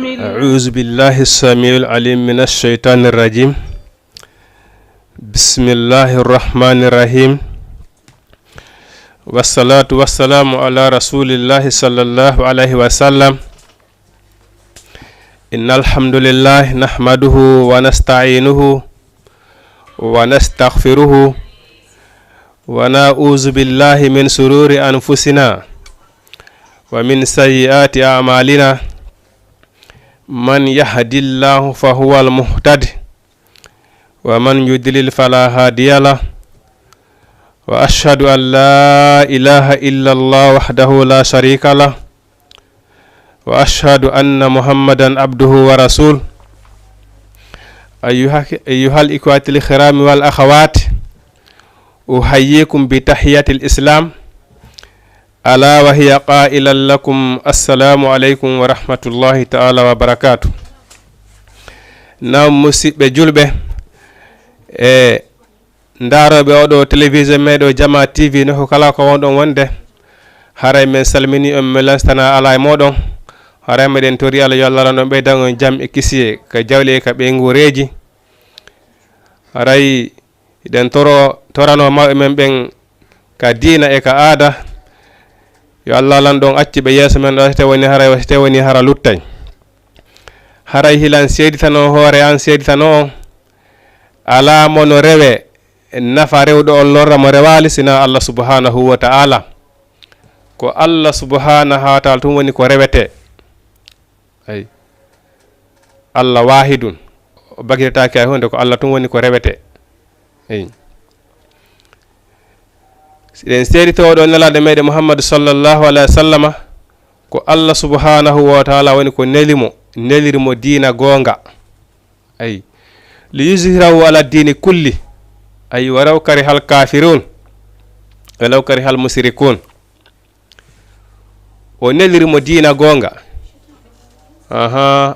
أعوذ بالله السميع العليم من الشيطان الرجيم بسم الله الرحمن الرحيم والصلاة والسلام على رسول الله صلى الله عليه وسلم إن الحمد لله نحمده ونستعينه ونستغفره ونعوذ بالله من شرور أنفسنا ومن سيئات أعمالنا من يهد الله فهو المهتد ومن يضلل فلا هادي له وأشهد أن لا إله إلا الله وحده لا شريك له وأشهد أن محمدا عبده ورسوله أيها الإخوة الكرام والأخوات أحييكم بتحية الإسلام ألا وهي قائلا لكم السلام عليكم ورحمة الله تعالى وبركاته. نعم مسيب جلبة ndaroɓe oɗo télévision meɗo Jama TV no kala ko wonɗon wonde haray men salmini on mi lastana ala e moɗon haray meɗen tori Allah yo Allah ɗon ɓeydan on jam e kisiye ka jawle ka ɓe ngureji haray iɗen torano mawɓe men ɓen ka diina e ka aada yo Allah lan ɗon acci ɓe yeeso men ɗo te woni haray te woni hara luttay haray hilan seeditano hoore an seeditano on ala mono rewe nafa rewɗo on lorra mo rewali sina Allah subhanahu wa ta'ala ko Allah subhanahu wa ta'ala tum woni ko rewete ay Allah wahidun o bagirtaki ay hunde ko Allah tum woni ko rewete ay siɗen seeditoɗo nelaɗo meɗen Muhammad sallallahu alaihi wa sallama ko Allah subhanahu wa ta'ala woni ko nelirimo diina gonga ay li yuzhirahu ala dini kulli ay waraw kari hal kafirun walaw kari hal mushrikun o nelirimo diina gonga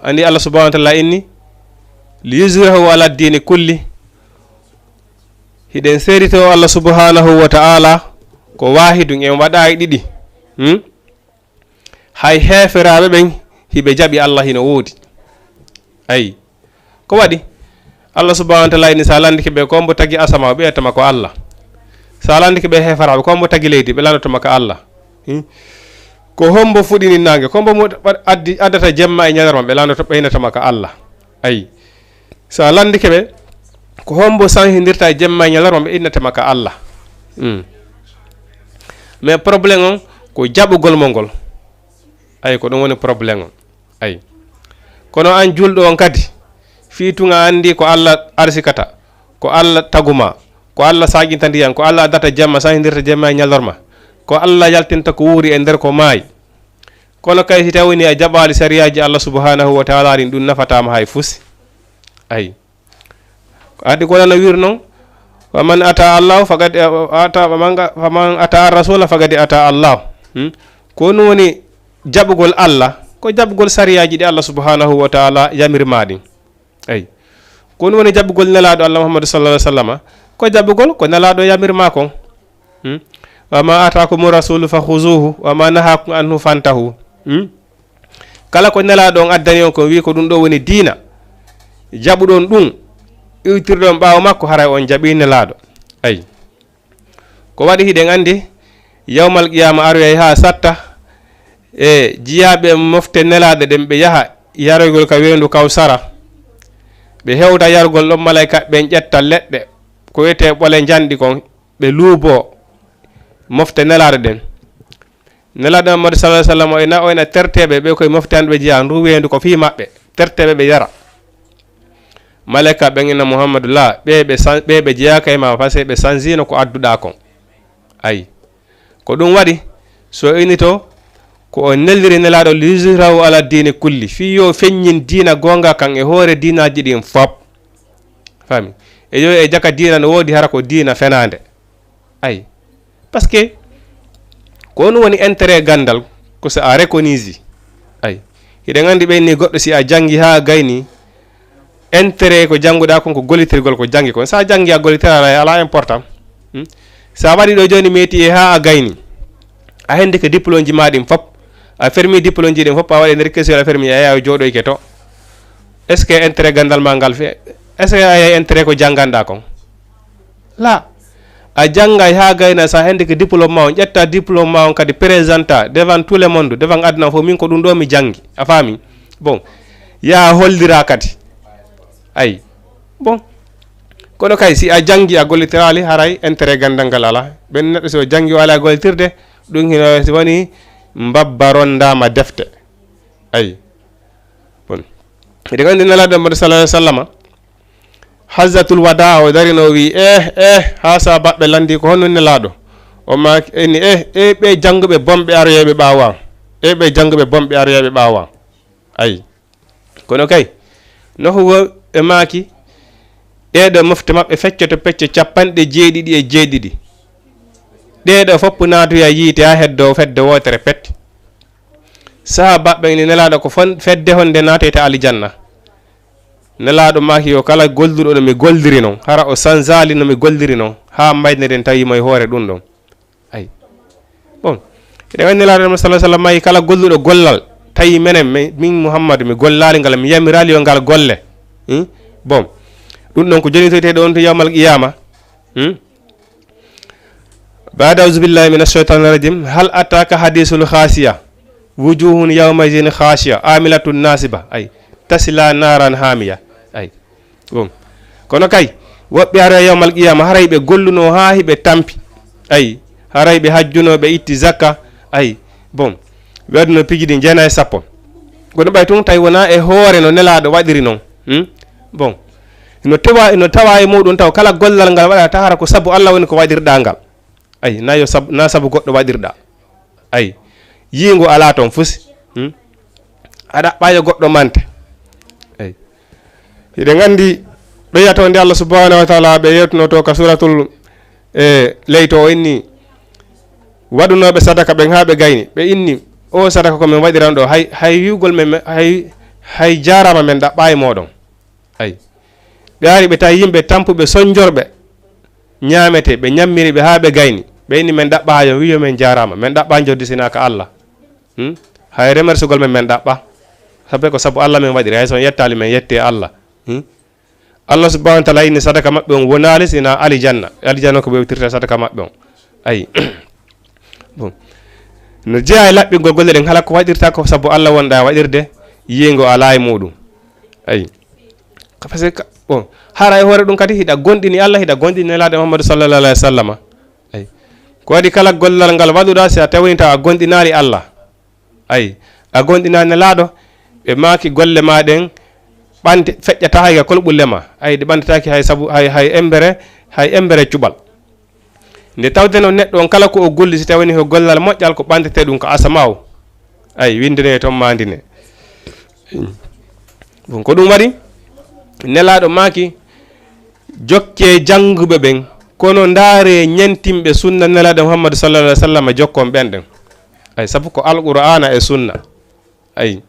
andi Allah subhanahu wa ta'ala inni li yuzhirahu ala dini kulli hiɗen seedito Allah subhanahu wa ta'ala ko wahidun en waɗa e ɗiɗi hay heferaɓe ɓen hiɓe jaɓi Allah hino woodi ay ko waɗi Allah subhanahu wa ta'ala ni sa landike ɓe kombo tagi asama ɓe ettama ko Allah sa landike ɓe hefaraɓe kombo tagi leydi ɓe landotoma ko Allah ko hombo fuɗini nangue kombo mo addata jemma e ñadarma ɓe landoto ɓeynatama ko Allah ayi sa landike ɓe ko hombo sanhidirta e jemma e ñadarma ɓe innatama ko Allah mais probléme on ko jaɓugol mo ngol ayi ko ɗum woni probléme on ayi kono an julɗo on kadi fiitunga andi ko Allah arsikata ko Allah taguma ko Allah saginta ndiyan ko Allah addata jemma sanhidirta jemma e ñalorma ko Allah yaltinta ko wuuri e nder ko maayi kono kay si tawini a jaɓali sariyaji Allah subhanahu wa ta'ala rin ɗum nafatama hay fusi ayi adi ko nana wir noon faman ata Allah fagadi ata faman ata rasula fagadi ata Allah ko non woni jaɓugol Allah ko jaɓugol sariyaji ɗi Allah subhanahu wa ta'ala yamirmaɗi ay ko non woni jaɓugol nelaɗo Allah Muhammad sallallahu alaihi wasallam ko jaɓugol ko nelaɗo yamirma kon wama atakum rasulu fa khuzuhu wama nahakum anhu fantahu kala ko nelaɗo on addani on ko wi ko ɗum ɗo woni diina jaɓuɗon ɗum iwtirɗon ɓawo makko haray on jaɓi nelaɗo ay ko waɗi hiɗen andi yawmal qiyama aroyay ha satta e jiyaɓe mofte nelaɗe ɗen ɓe yaha yaroygol ka weyndu kawsara ɓe hewta yargol ɗon malayka ɓen ƴetta leɗɗe ko wiyete ɓole janɗi kon ɓe luubo mofte nelaɗe ɗen nelaɗo Muhammad sallallahu alaihi wasallam o ena terteɓe ɓe koye moftande ɓe jiya ndu weyndu ko fi maɓɓe terteɓe ɓe yara malayka ɓen ina Muhammadu la ɓe jeyaka e ma par ce que ɓe sansino ko adduɗa kon ayi ko ɗum waɗi so ini to ko o nelliri nelaɗo liyuzhirahu ala dini kulli fi yo feññin diina gonga kan e hoore diinaji ɗin fop fami e yo e jaka diina no woodi hara ko diina fenande ayi par ce que ko ɗum woni intérêt gandal ko so a reconisi ayi hiɗen andi ɓenni goɗɗo si a jangi ha gayni intérêt ko jannguɗa kon ko gollitirgol ko jangi kon sa jangi a gollitira ala important sa waɗi ɗo joni meti e ha a gayni a hendi ko diplôme ji ma ɗin fop a fermi diplôme ji ɗen fof a waɗi nder question a fermi a yaha jooɗoyke to est ce que intérêt gandal ma ngal fe est ce que a yahi intérêt ko jangganda kon la a janggay ha gayna sa hende ko diplôme ma on ƴetta diplôme ma on kadi présenta devant tout le monde devant aduna fof min ko ɗum ɗo mi janggi a faami bon ya hollira kadi ay bon kono kay si a jangi a gollitirali haray intérêt gandal ngal ala ɓen neɗɗo so jangi o ala gollitirde ɗum hino si woni mbabbarondama defte ay bon eɗe gandi nelaɗo mbaɗo sallah alih sallama hazzatul wada o darino wi ha sa baɓɓe landi ko honno nelaɗo o ma eni ɓe jangguɓe bomɓe aroyeɓe ɓawa ɓe jangguɓe bomɓe aroyeɓe ɓawa ay kono kay noho e maaki ɗeɗo mofte maɓɓe feccoto pecce 97 ɗeɗo fopp naatoya yiite ha heddo fedde wotere pet saha baɓɓe ni nelaɗo ko fedde honde naatete alijanna nelaɗo maki yo kala golduɗo no mi goldiri noon hara o sanzali no mi goldiri noon ha mbaydneden tawimo e hoore ɗum ɗon ay bon eɗe wandi nelaɗo sallah sallam mayi kala golluɗo gollal tawi menen min mouhammadou mi gollali ngal mi yamirali yo ngal golle bon ɗum ɗon ko jonitoyteɗo on to yawmal qiyama بعد أعوذ بالله من الشيطان الرجيم هل أتاك حديث الخاسية وجوه يومئذ خاشية عاملة ناصبة أي تصلى نارا حامية أي بوم kono kay woɓɓe ara yawmal qiyama haray ɓe golluno ha hiɓe tampi ay haray ɓe hajjuno ɓe itti zakka ay bon ɓe waɗino pijiɗi 9 kono ɓay tun tawi wona e hoore no nelaɗo waɗiri noon bon no tawa e muɗum taw kala gollal ngal waɗa ta hara ko sabu Allah woni ko waɗirɗa ngal ay na sabu goɗɗo waɗirɗa ay yingo ala toon fusi aɗa ɓayo goɗɗo mante ay hiɗen gandi ɓe yiyato nde Allah subhanahu wa taala ɓe yettunoto ka suratul leyto o inni waɗunoɓe sadaka ɓen ha ɓe gayni ɓe inni o sadaka ko min waɗiran ɗo hay yugol men hay jarama men ɗaɓɓa e moɗon ay ɓe ari ɓe tawi yimɓe tampuɓe soñjorɓe ñamete ɓe ñammiri ɓe ha ɓe gayni ɓe inni men ɗaɓɓa yo wiyo men jarama men ɗaɓɓa joddi sinaka Allah hay remercegol men ɗaɓɓa sabe ko sabu Allah men waɗiri hay son yettali men yette Allah Allah subhanahu wa taala inni sadaka maɓɓe on wonali sina alijanna ko ɓe wittirta sadaka maɓɓe on ayi bon no jeeya e laɓɓingol golle ɗen hala ko waɗirta ko sabu Allah wonɗa waɗirde yingo ala e muɗum ayi par ce que bon hara e hoore ɗum kadi hiɗa gonɗini Allah hiɗa gonɗini nelaɗo Muhammadu sallallahu alaihi wa sallam ay ko waɗi kala gollal ngal waɗuɗa si a tawinta a gonɗinali Allah ay a gonɗinani nelaɗo ɓe maaki golle maɗen ɓante feƴƴata hayga kolɓulle ma ay ɗe ɓantataki hay sabu hay embere cuɓal nde tawde no neɗɗo on kala ko o golli si tawini ko gollal moƴƴal ko ɓantete ɗum ko asamaw ay windene toon mandine bon ko ɗum waɗi nelaɗo maaki jokke jangguɓe ɓen kono ndaare ñentimɓe sunna nelaɗo Muhammadu sallallahu alaihi wa sallam jokkon ɓenɗen ay sabu ko alqur'ana e sunna ay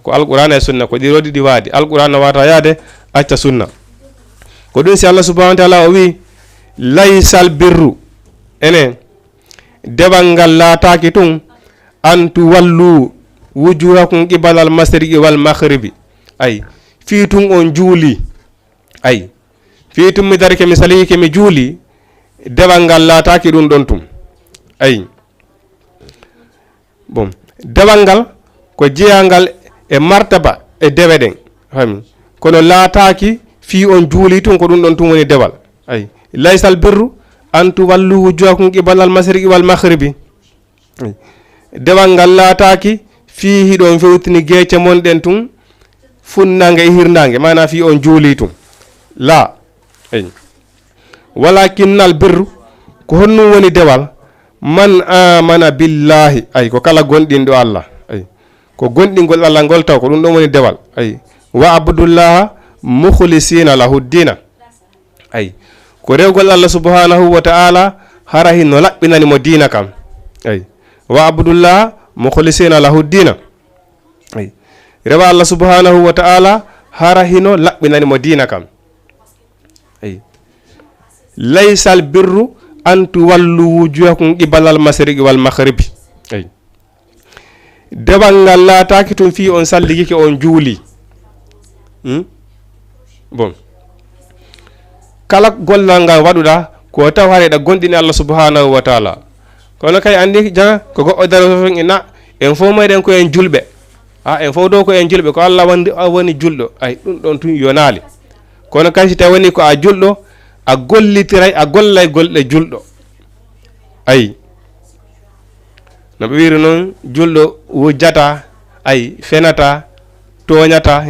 ko alqur'ana e sunna ko ɗiɗo ɗiɗi waadi alqur'ana wata yaade acca sunna ko ɗum si Allah subhanahu wa taala o wi laysal birru enen dewal ngal laataki tun an tuwallu wujuhakum qibalal masriqi wal maghribi ay fii tun on juuli ay fii tun mi darike mi saliki mi juuli dewal ngal laataki ɗum ɗon tum ay bon dewal ngal ko jeeyangal e martaba e dewe ɗen fami kono laataki fii on juuli tun ko ɗum ɗon tum woni dewal ay laysal birru an tuwallu wujuhakum qibalal masriqi wal maghribi dewal ngal laataki fii hiɗon fewtini geece monɗen tun funnange e hirnange mana fi on juuli tum la ay walakinnal birru ko honnum woni dewal man amana billahi ay ko kala gonɗinɗo Allah ay ko gonɗingol Allah ngol taw ko ɗum ɗon woni dewal ay wa abdullaha mukhlisina lahu dina ay ko rewgol Allah subhanahu wa ta'ala hara hinno laɓɓinani mo dina kam ay wa abdullaha mukhlisina lahu dina ay rewa Allah subhanahu wa ta'ala hara hino laɓɓinani mo dina kam ay laysal birru an tuwallu wujuhakum qibalal masriqi wal maghribi ay dewal ngal laataaki tun fii on salligike on juuli bon kala gollal ngal waɗuɗa ko taw hareɗa gonɗini Allah subhanahu wa taala kono kay andi jaga ko goɗɗo daro ina en fof meɗen ko en julɓe en fof dow ko en julɓe ko Allah woni julɗo ay ɗum ɗon tun yonaali kono kay si tawi woni ko a julɗo a gollitiray a gollay golɗe julɗo ay no ɓe wiri noon julɗo wujjata ay fenata toñata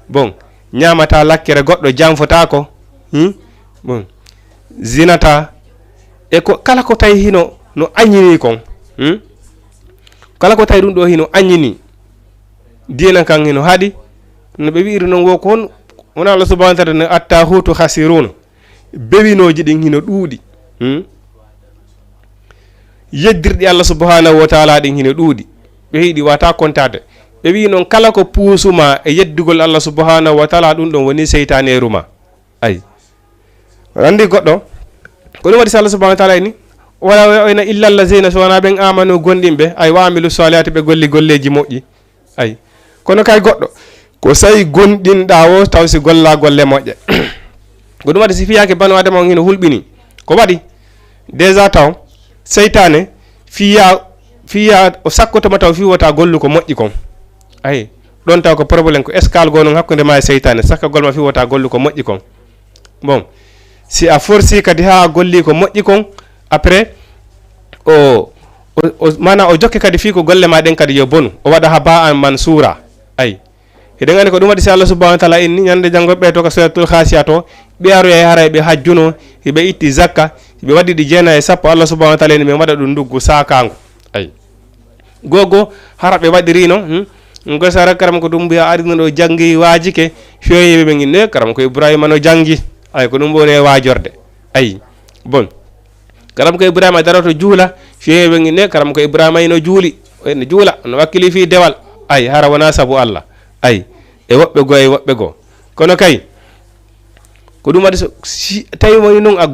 bon ñamata lakkere goɗɗo janfotako bon zinata e ko kala ko tawi hino no aññini kon kala ko tawi ɗum ɗo hino aññini dina kan hino haɗi no ɓe wiri noon wo kon wona Allah subhanahu wa taala no atta hutu hasiruna bewinoji ɗin hino ɗuuɗi yeddirɗi Allah subhanahu wa taala ɗin hino ɗuuɗi ɓe hiɗi wata contade ɓe wi noon kala ko puusuma e yeddugol Allah subhanahu wa taala ɗum ɗon woni seytaneru ma ay andi goɗɗo ko ɗum waɗi so Allah subhanahu wa taala ni wala wayna illa allazina so wona ɓen amanu gonɗinɓe ay wa amilu salihati ɓe golli golleji moƴƴi ay kono kay goɗɗo ko sayi gonɗinɗa o taw si golla golle moƴƴe ko ɗum waɗi si fiyake banu adama on hino hulɓini ko waɗi déjà taw seytane fiya o sakkotoma taw fi wota gollu ko moƴƴi kon ay ɗon taw ko probléme ko escale go noon hakkude ma e seytane sakkagol ma fi wota gollu ko moƴƴi kon bon si a forci kadi ha a golli ko moƴƴi kon après o mana o jokke kadi fi ko golle ma ɗen kadi yo bonu o waɗa ha ba an mansura ay eɗen andi ko ɗum waɗi si Allah subhanahu wa taala inni ñande janggo ɓe to ko suratul khasiya to ɓe aroya haray ɓe hajjuno hiɓe itti zakka hiɓe waɗi ɗi jeena e sappo Allah subhanahu wa taala ni ɓe waɗa ɗum nduggu sakango ay gogo hara ɓe waɗirino gosara karam ko ɗum mbiya arino ɗo janggi waajike feewiɓe ɓe ginne karam ko Ibrahima no jangi ay ko ɗum woni e waajorde ay bon karam ko Ibrahima daroto juula feewiɓe ginne karam ko Ibrahima ino juuli no juula no wakkili fi dewal ay hara wona sabu Allah ay e woɓɓe goo kono kay ko ɗum waɗi si tawi woni noon a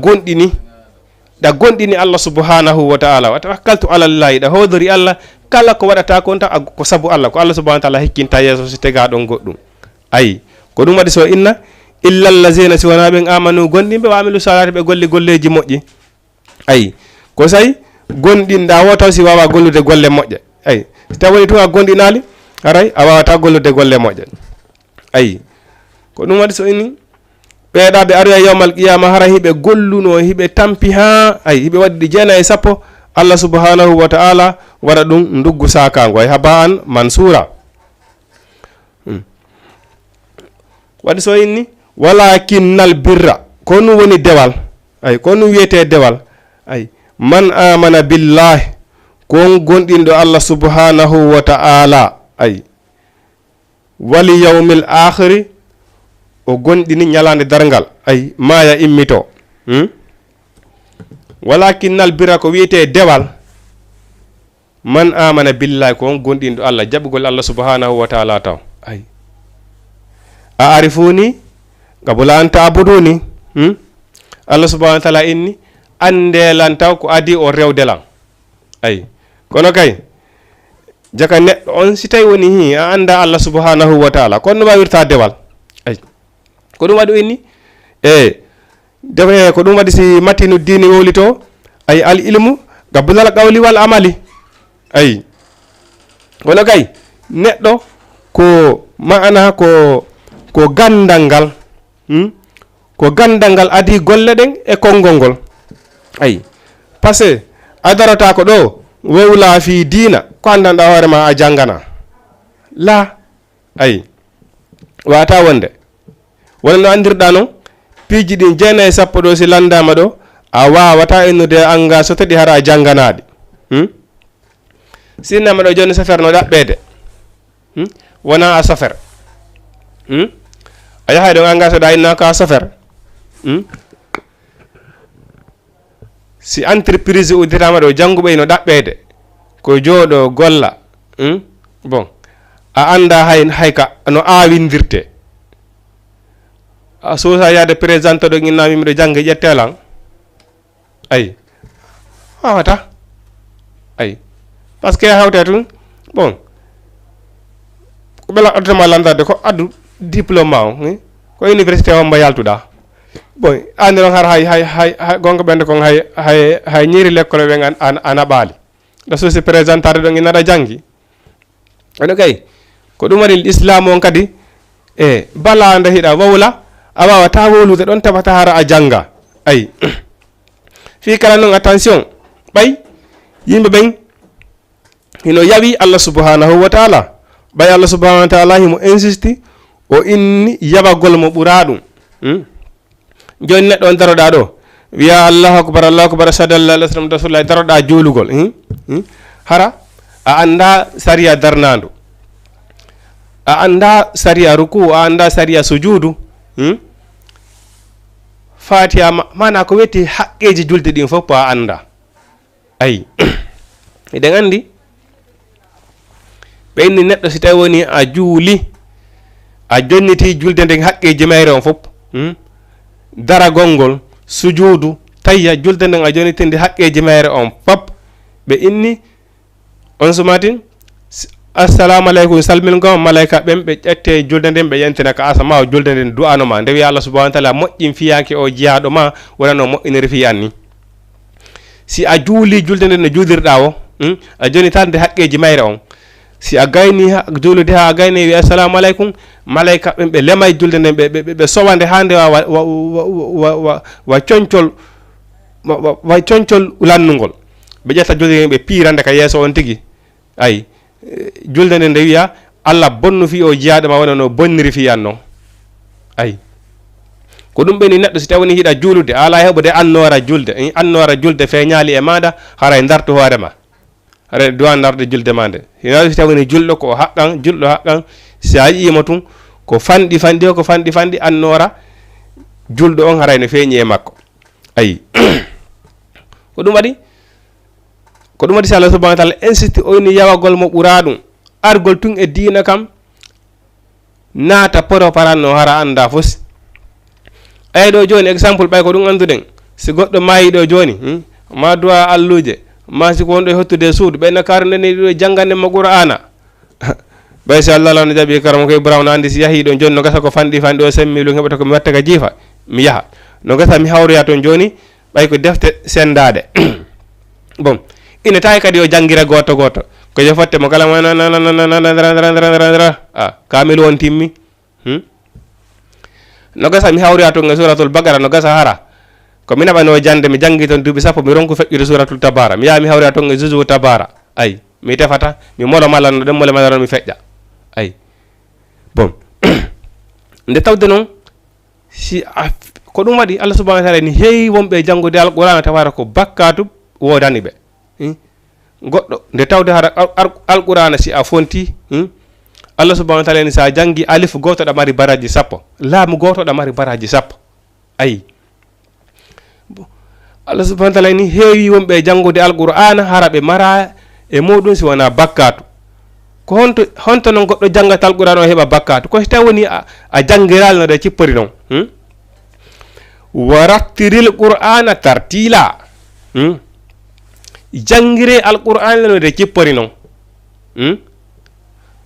gonɗini Allah subhanahu wa taala wa tawakkaltu ala llahi ɗa hodori Allah kala ko waɗata kon ta ko sabu Allah ko Allah subhanahu wa taala hikkinta yeeso so tega ɗon goɗɗum ay ko ɗum waɗi so inna illa allazina si wona ɓen amanu gonɗinɓe wa amilu salati ɓe golli golleji moƴƴi ay ko sayi gonɗinɗa wo taw si wawa gollude golle moƴƴe ay si tawi woni tun a gonɗinali haray a wawata gollude golle moƴƴe ay ko ɗum waɗi so inni ɓeeɗa ɓe aroya yawmal qiyama hara hiɓe golluno hiɓe tampi ha ay hiɓe waɗi ɗi jeena e sappo Allah subhanahu wa ta'ala waɗa ɗum nduggu sakango ay haba an mansura waɗi so inni walakinnal birra ko ɗum woni dewal ay ko ɗum wiyete dewal ay man amana billahi kon gonɗinɗo Allah subhanahu wa ta'ala ay wali yawmil akhiri o gonɗini ñalande dargal ay maya immito walakinnal birra ko wiyete dewal man amana billahi ko on gonɗinɗo Allah jaɓugol Allah subhanahu wa ta'ala taw ay a arifuni qabla an ta'buduni Allah subhanahu wa ta'ala inni andelan taw ko adi o rewdelan ay kono kay jaka neɗɗo on si tawi woni hi a anda Allah subhanahu wa ta'ala kono no wawirta dewal ay ko ɗum waɗi inni dewe ko ɗum waɗi si matinu dini wowli to ay al ilmu gabbunal qawli wal amali ay kono kay neɗɗo ko ma'ana ko gandal ngal ko gandal ngal adi golle ɗen e konngol ngol ay par ce que a darata ko ɗo wowla fi diina ko andanɗa hoorema a janngana la ay wata wonde wona no andirɗa noon piiji ɗin jeena e sappo ɗo si landama ɗo a wawata ennude anga so taɗi hara jannganaɗi sinnama ɗo joni safere no ɗaɓɓede wona a safere a yahay ɗon anga soɗa inna ko a safere si entreprise udditama ɗo jannguɓe no ɗaɓɓede ko jooɗo golla bon a anda hayka no awindirte a sosa yaade présidente ɗo innami miɗo jangge ƴettelan ay wawata ay par ce que hawte tun bon ko bela adama landade ko addu diplôme o ko université o mba yaltuɗa bon andiron har hay gonga ɓende kon hay ñiri l'école ɓe ana ɓaali ɗo susi présentade ɗon inaɗa janggi ono kay ko ɗum waɗi l'islam on kadi e bala nde hiɗa wawla a wawata wowlude ɗon tabata hara a janga ayi fi kala noon attention ɓay yimɓe ɓen hino yawi Allah subhanahu wa ta'ala ɓay Allah subhanahu wa ta'ala himo insisti o inni yabagol mo ɓura ɗum joni neɗɗo on daroɗa ɗo wiya allahu akbar ashhadu an la ilaha illallah rasulullah daroɗa juulugol hara a anda sariya darnandu a anda sariya ruku a anda sariya sujudu fatiha mana ko wetti haqqeji julde ɗin fof a anda ayi eɗen andi ɓe inni neɗɗo si tawi woni a juuli a jonniti julde nden haqqeji mayre on fof daragol ngol sujudu tayya julde nden a jonnitinde haqqeji mayre on fop ɓe inni on sumatin assalamu aleykum salmingol malaika ɓen ɓe ƴette julde nden ɓe yentina ka asa ma julde nden du'anoma nde wiya Allah subhanahu wa ta'ala moƴƴin fiyaki o jiyaɗo ma wonano moƴƴiniri fiyan ni si a juuli julde nden no juulirɗa o a jonnitande haqqeji mayre on si a gayni juulude ha a gayni wi assalamu aleykum malaika ɓen ɓe lemay julde nden ɓe sowande hande wa concol wa concol lannugol ɓe ƴetta julde nden ɓe piirande ka yeeso on tigi ayi julde nden nde wiya Allah bonnu fi o jiyaɗo ma wona no bonniri fiyan noon ayi ko ɗum ɓeni neɗɗo si tawi woni hiɗa juulude ala heɓude annora julde feñali e maɗa haray dartu hoorema haray duwa darde julde ma nde si tawi woni julɗo ko haqqan si a yiyimo tun ko fanɗi annora julɗo on haray no feeñi e makko ayi ko ɗum waɗi si Allah subhanahu wa ta'ala insisti o ni yawagol mo ɓura ɗum argol tun e diina kam naata poro paranno hara anda fosi ay ɗo joni exemple ɓay ko ɗum anduɗen si goɗɗo mayi ɗo joni ma duwa alluje ma si ko wonɗo e hottude suudu ɓeyna karndeni ɗo jangande mo qur'ana ɓay si Allah lawno jaɓi karamo koye Ibrahima andi si yahi ɗon joni no gasa ko fanɗi o semmi lu heɓata ko mi watta ka jiifa mi yaha no gasa mi hawroya toon joni ɓay ko defte sendade bon ina tawi kadi o jangira goto ko je fotte mo kala kamil won timmi no gasa mi hawroya toon e suratul bagara no gasa hara ko mi naɓano jande mi jangi toon duuɓi sappo mi ronku feƴƴude suratul tabara mi yaha mi hawroya toon e juju tabara ayi mi tefata mi molo mala no ɗen mole mala mi feƴƴa ayi bon nde tawde noon si ko ɗum waɗi Allah subhanahu wa ta'ala ni heewi wonɓe janngude alqur'ana tawara ko bakkatu wodani ɓe goɗɗo nde tawde hara alqur'ana si a fonti Allah subhanahu wa ta'ala ni sa jangi alif goto ɗa mari baraji sappo laamu goto ɗa mari baraji sappo ayi Allah subhanahu wa ta'ala ni heewi wonɓe janngude alqur'ana hara ɓe mara e muɗum si wona bakkatu ko honto noon goɗɗo janggata alqur'ana o heɓa bakkatu ko so tawi woni a jangiral no ɗe cippori noon warattiril qur'ana tartila jangire alqur'ana no de cippori noon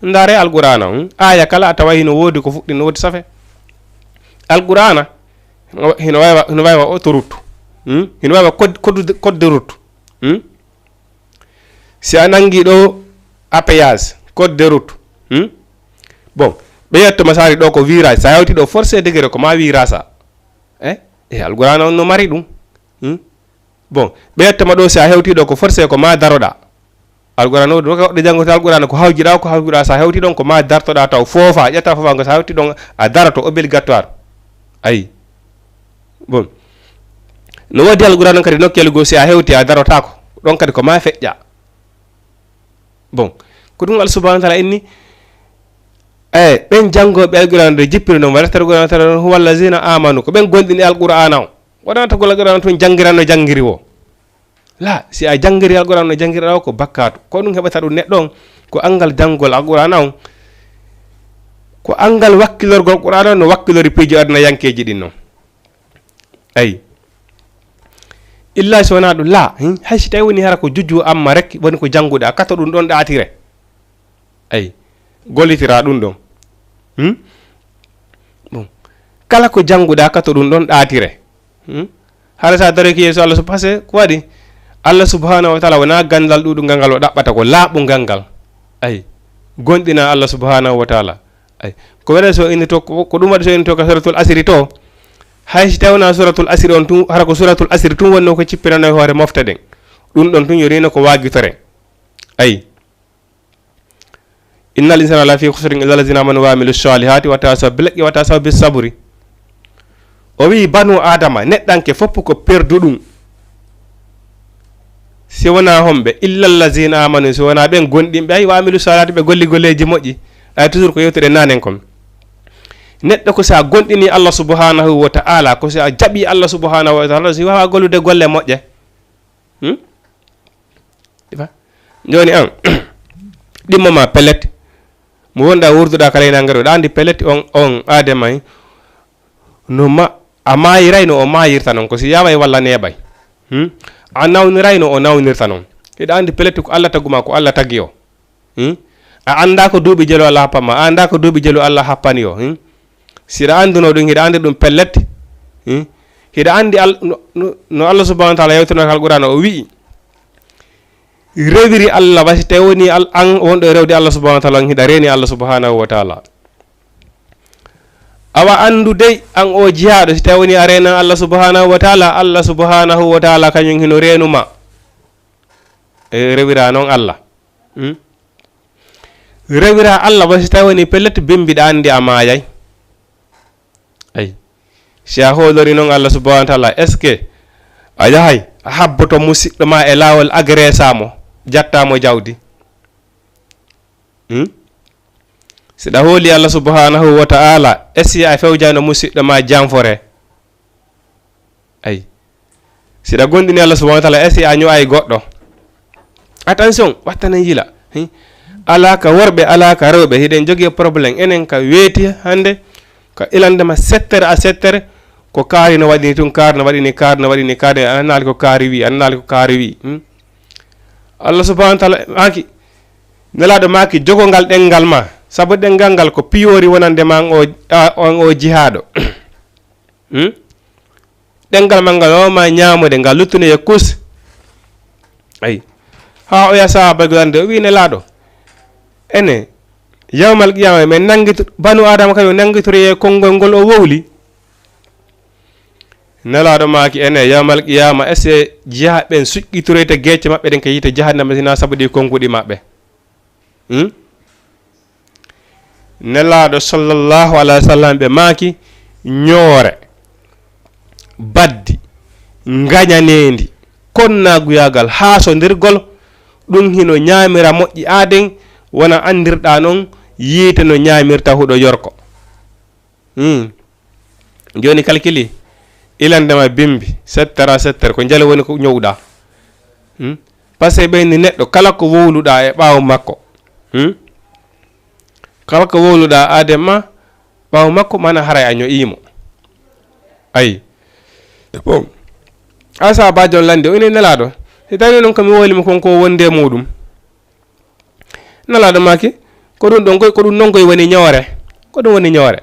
ndare alqur'ana aya kala a tawa hino woodi ko fuɗɗi no woodi safe alqur'ana hino waywa autoroute hino waywa code de route si a nangi ɗo appayage code de route bon ɓe yettoma sari ɗo ko virage sa hawti ɗo forcé degré ko ma virage a alqur'ana on no mari ɗum bon ɓe yettoma ɗo si a hewtiɗo ko forcé ko ma daroɗa alqur'ana o ɗo janggote alqur'ana ko hawjiɗa sa hewti ɗon ko ma dartoɗa taw foofa ƴetta foofa ngo sa hewti ɗon a darato obligatoire ayi bon no wodi alqur'ana kadi nokkel go si a hewti a darotako ɗon kadi ko ma feƴƴa bon ko ɗum Allah subhanahu wa ta'ala inni ɓen janngoɓe alqur'ana de jippiri noon waɗata alqur'ana ta'ala huwa allazina amanu ko ɓen gonɗini alqur'ana o waɗanta gol alqur'ana tun jangiran no jangiri o la si a jangiri alqur'ana no jangirɗa o ko bakkatu ko ɗum heɓata ɗum neɗɗo on ko angal janggol alqur'ana on ko angal wakkilorgol qur'ana no wakkilori piiji aduna yankeji ɗin noon ayi illa so wona ɗum la hay si tawi woni hara ko jujju amma rek woni ko jannguɗe a katta ɗum ɗon ɗaatire ayi gollitira ɗum ɗon bon kala ko janguɗa ka to ɗum ɗon ɗaatire hara sa dareki yeeso Allah parce ko waɗi Allah subhanahu wa taala wona gandal ɗuɗugal ngal o ɗaɓɓata ko laaɓugal ngal ay gonɗina Allah subhanahu wa taala ay ko waɗa so inni to ko ɗum waɗi so inni to ka suratul asri to haysi tawna suratul asri on tun hara ko suratul asri tun wonno ko cippirano e hoore mofta ɗen ɗum ɗon tun yorino ko wagitore ay innal insana la fi khusrin illa allazina amanu wa amilu salihati wa tawasaw bil haqqi wa tawasaw bis sabri o wi banu adama neɗɗanke foppu ko perdu ɗum si wona homɓe illa allazina amanu si wona ɓen gonɗinɓe ay wa amilu salihati ɓe golli golleji moƴƴi ay toujours ko yewtude nanen kon neɗɗo ko sa gonɗini Allah subhanahu wa ta'ala ko sa jaɓi Allah subhanahu wa ta'ala si wawa gollude golle moƴƴe joni an ɗimmoma pellet mo wonɗa wurduɗa kala ina ngari ɗa andi pellet on adema no ma a mayiray no o mayirta noon ko si yaway walla neɓay a nawniray no o nawnirta noon eɗa andi pellet ko Allah taguma ko Allah taggi o a anda ko duuɓi jelo Allah happama a anda ko duuɓi jelo Allah happani o siɗa anduno ɗum hiɗa andi ɗum pellet hiɗa andi no Allah subhanahu wa ta'ala yewtino kal qur'an o wi'i rewiri Allah wasi tawi woni an wonɗo rewde Allah subhanahu wa ta'ala hiɗa reni Allah subhanahu wa ta'ala awa andude an o jihaɗo si tawi woni a rena Allah subhanahu wa ta'ala kañum hino renuma e rewira noon Allah rewira Allah wasi tawi woni pellet bimbiɗa andi a mayay ay si a hoolori noon Allah subhanahu wa ta'ala est ce que a yahay a habboto musidɗo ma e lawol agressamo jattamo jawdi siɗa hooli Allah subhanahu wa ta'ala esi a fewjano musidɗo ma janfore ay siɗa gondini Allah subhanahu wa ta'ala esi a ño'ay goɗɗo attention wattanen yila ala ka worɓe ala ka rewɓe hiɗen jogui probléme enen ka weeti hande ka ilandema 7 heures à 7 heures ko kaari no waɗini tun kaari no waɗini kaari annaali ko kaari wi Allah subhanahu wa ta'ala maki nelaɗo maki jogongal ɗengal ma sabu ɗengal ngal ko piyori wonande ma on o jihaɗo ɗengal ma ngal o ma ñamude ngal luttune e kus ay ha o ya sahaba gande o wi nelaɗo ene yawmal qiyama men nangito banu adama kayo nangitori e konngol ngol o wowli nelaɗo maki ene yawmal qiyama ese jihaɓen suƴƴitoreyte gecce maɓɓe ɗen ko yite jahannama sina sabu ɗi konkuɗi maɓɓe nelaɗo sallllahu alayhi wa sallam ɓe maki ñoore baddi gañanendi konnaguyagal haasodirgol ɗum hino ñamira moƴƴi aden wona andirɗa noon yiite no ñamirta huɗo yorko joni calculi ilandema bimbi 7 heures à 7 heures ko jale woni ko ñowɗa par ce que ɓeyni neɗɗo kala ko wowluɗa e ɓaawo makko kala ko wowluɗa adema ɓaawo makko mana haray a ño'imo ayi bon asa bajon lande o ini nelaɗo si tawi noon komi wolimi konko wonde muɗum nelaɗo maki ko ɗum ɗon ko ɗum noon koye woni ñoore ko ɗum woni ñoore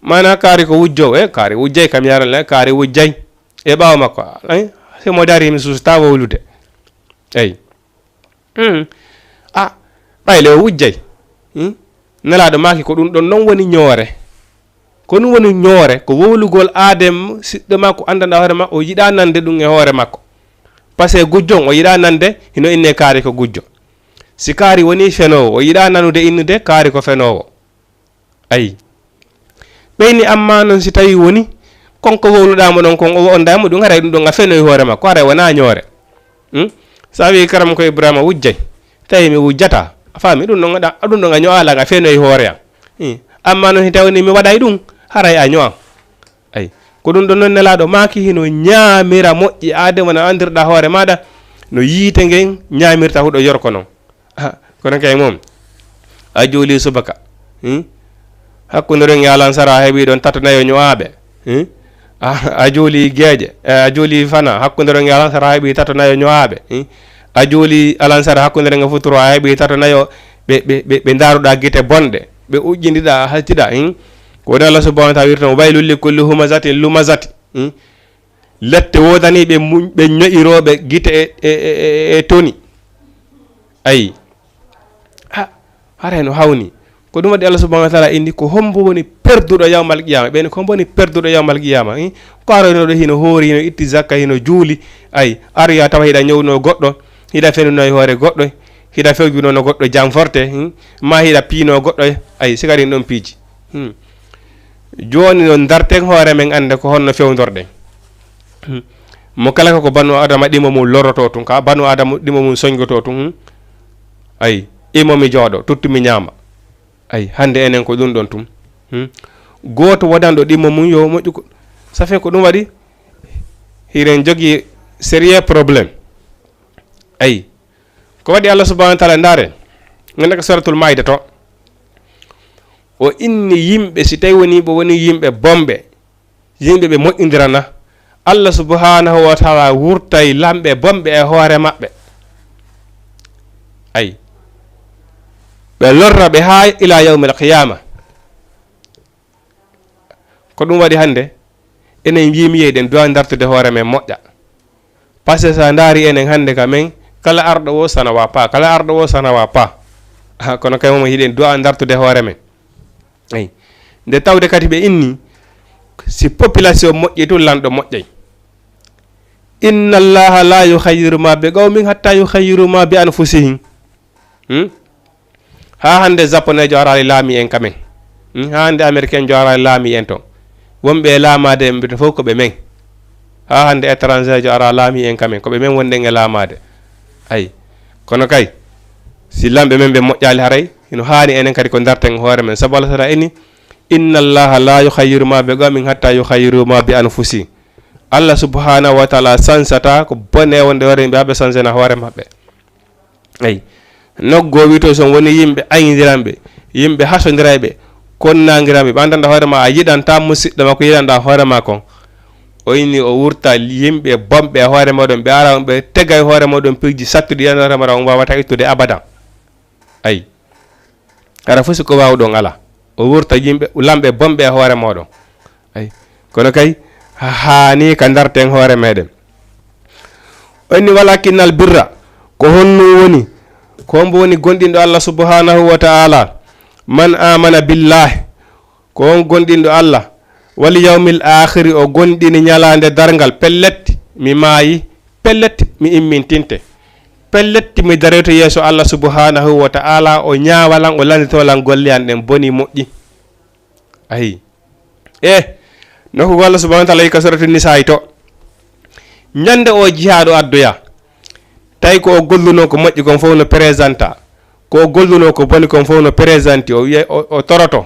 mana kaari ko wujjow kaari wujjay kam yaral kaari wujjay e ɓaawo makko ay simo dari mi susta wowlude eyi a ɓayle o wujjay nelaɗo maki ko ɗum ɗon noon woni ñoore ko ɗum woni ñoore ko wowlugol adem siɗɗo makko andanɗa hoore makko o yiɗa nande ɗum e hoore makko par ce que gujjon o yiɗa nande hino inne kaari ko gujjo si kaari woni fenowo o yiɗa nanude innude kaari ko fenowo ayi ɓeyni amma noon si tawi woni konko wowluɗamo ɗon kon o ondamo ɗum haray ɗum ɗon a fenoyi hoore makko haray wona ñoore sa wi karam ko Ibrahima wujjay tawi mi wujjata a faami ɗum ɗon a ño'ala a fenoyi hoore am amma noon si tawni mi waɗay ɗum haray a ño'an ayi ko ɗum ɗon noon nelaɗo maki hino ñamira moƴƴi adema no andirɗa hoore maɗa no yiite ngen ñamirta huɗo yorko noon kono kay mom a jooli subaka hakkunde ren yalan sara heɓi ɗon tatanayo ño'aɓe a jooli gueeƴe a jooli fana hakkunde ren yalan sara heɓi tatanayo ño'aɓe a jooli alansara hakkunde ren futuro a heɓi tatanayo ɓe daruɗa guite bonɗe be ujjindida haltida ko woni Allah subhanahu wa ta'ala wirtan waylul li kulli humazatin lumazati lette wodani be nyoirobe gite e toni ay hare no hawni ko dum wadi Allah subhanahu wa ta'ala indi ko hombo woni perdudo yawmal qiyamah be ko boni perdudo yawmal qiyamah ko arono do hino hori hino itti zakka hino juuli ay ariya tawa hida nyowno goddo hida fenuno e hore goddo hida fewjuno no goddo jam forte ma hida pino goddo ay sigari don piiji joni non darten hore men ande ko honno fewndorde mo kala ko banu adama dimo mum loroto tun ka banu adama dimo mum soñgoto tun ay imo mi jodo tuttu mi nyama ay hande enen ko dun don tum goto wadando dimo mum yo moju ko safe ko dum wadi hiren jogi sérieux problème ay ko wadi Allah subhanahu wa ta'ala ndare ngene ko suratul maida to o inni yimbe si tay woni bo woni yimbe bombe yimbe be moƴƴindirana Allah subhanahu wa ta'ala wurtay lambe bombe e hoore mabbe ay be lorra be ha ila yawmil qiyamah ko dum wadi hande enen yimi den do dartude hoore men moƴƴa parce sa ndari enen hande kamen kala ardo wo sana wa pa kala ardo wo sana wa pa kono kay mo hiden do dartude hoore men ay de tawde kati be inni si population moƴƴi to lando moƴƴay inna allaha la yukhayyiru ma bi qaumin hatta yukhayyiru ma bi anfusihim ha hande japonais jo arali laami en kamen ha hande américain jo arali laami en to wonbe laamade mbi fof ko be men ha hande étranger jo ara laami en kamen ko be men wonde nge laamade ay kono kay si lambe men be moƴƴali haray ino haani enen kadi ko darten hoore men sabu Allah sara ini inna allaha la yukhayyiru ma bi qaumin hatta yukhayyiru ma bi anfusihim Allah subhanahu wa ta'ala sansata ko bone wonde hoore be sansena hoore mabbe ay noggo wito son woni yimbe ayindirambe yimbe hasondiraybe konnangirambe bandanda hoore ma a yidanta musiddo makko yidanda hoore ma kon o inni o wurta yimbe bombe hoore modon be ara be tegay hoore modon piji sattude yanare mara on wawata ittude abadan ay ara fusi ko wawdon ala o wurta yimbe lambe bombe hoore modon ay kono kay haani ka darten hoore meden onni walakinnal birra ko honno woni ko mbo woni gondindo Allah subhanahu wa ta'ala man amana billahi ko on gondindo Allah wal yawmil akhir o gondini nyalande dargal pelletti mi maayi pelletti mi immintinte pelletti mi dareto yeso Allah subhanahu wa ta'ala o nyaawalan o landitolan golle an den boni moƴƴi ay no ko Allah subhanahu wa ta'ala ka suratul nisa to nyande o jihadu adduya tay ko golluno ko moƴƴi kon fof no présenta ko golluno ko boni kon fof no présenti o toroto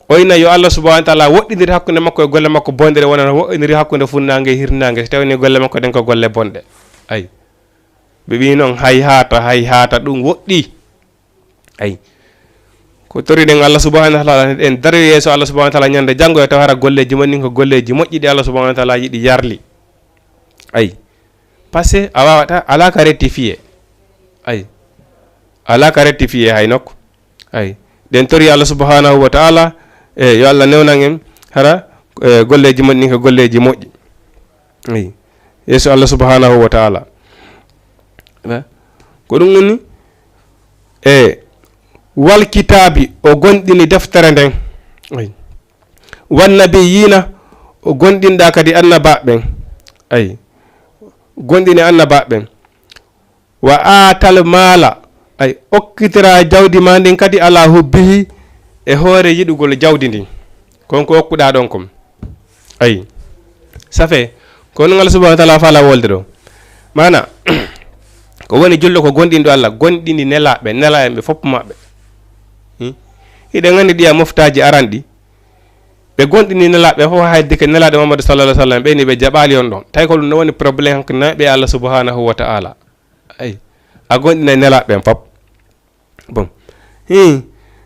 o ina yo Allah subhanahu wa ta'ala woddindiri hakkunde makko e golle makko bondere wona woddindiri hakkunde funnange e hirnange tawni golle makko den ko golle bonde ay be wi non hay hata dum woddi ay ko tori den Allah subhanahu wa ta'ala en dare yeso Allah subhanahu wa ta'ala nyande jango e tawara golleji monni ko golleji moƴƴi Allah subhanahu wa ta'ala yidi yarli ay passé awawata ala ka rectifier ay ala ka rectifier hay nokko ay den tori Allah subhanahu wa ta'ala yo Allah newnan hara golleji monni ko golleji moƴƴi ay yeso Allah subhanahu wa ta'ala ko dum woni wal kitabi o gondini deftere den ay wan nabiyina o gondinda kadi annaba ben ay gondini annaba ben wa atal mala ay okkitira jawdi ma den kadi ala hubbihi e hoore yidugol jawdi din konko okkuda don kom ay safe ko non Allah subhanahu wa ta'ala fala wolde do mana ko woni jullo ko gondindo Allah gondini nelabe nelabe fop mabbe ide ngandi diya moftaaji arandi be gondini nelabe fo hayde ke nelade Muhammad sallallahu alaihi wasallam be ni be jabali on don tay ko no woni problème hanko nabe Allah subhanahu wa ta'ala ay a gondina nelabe fop bon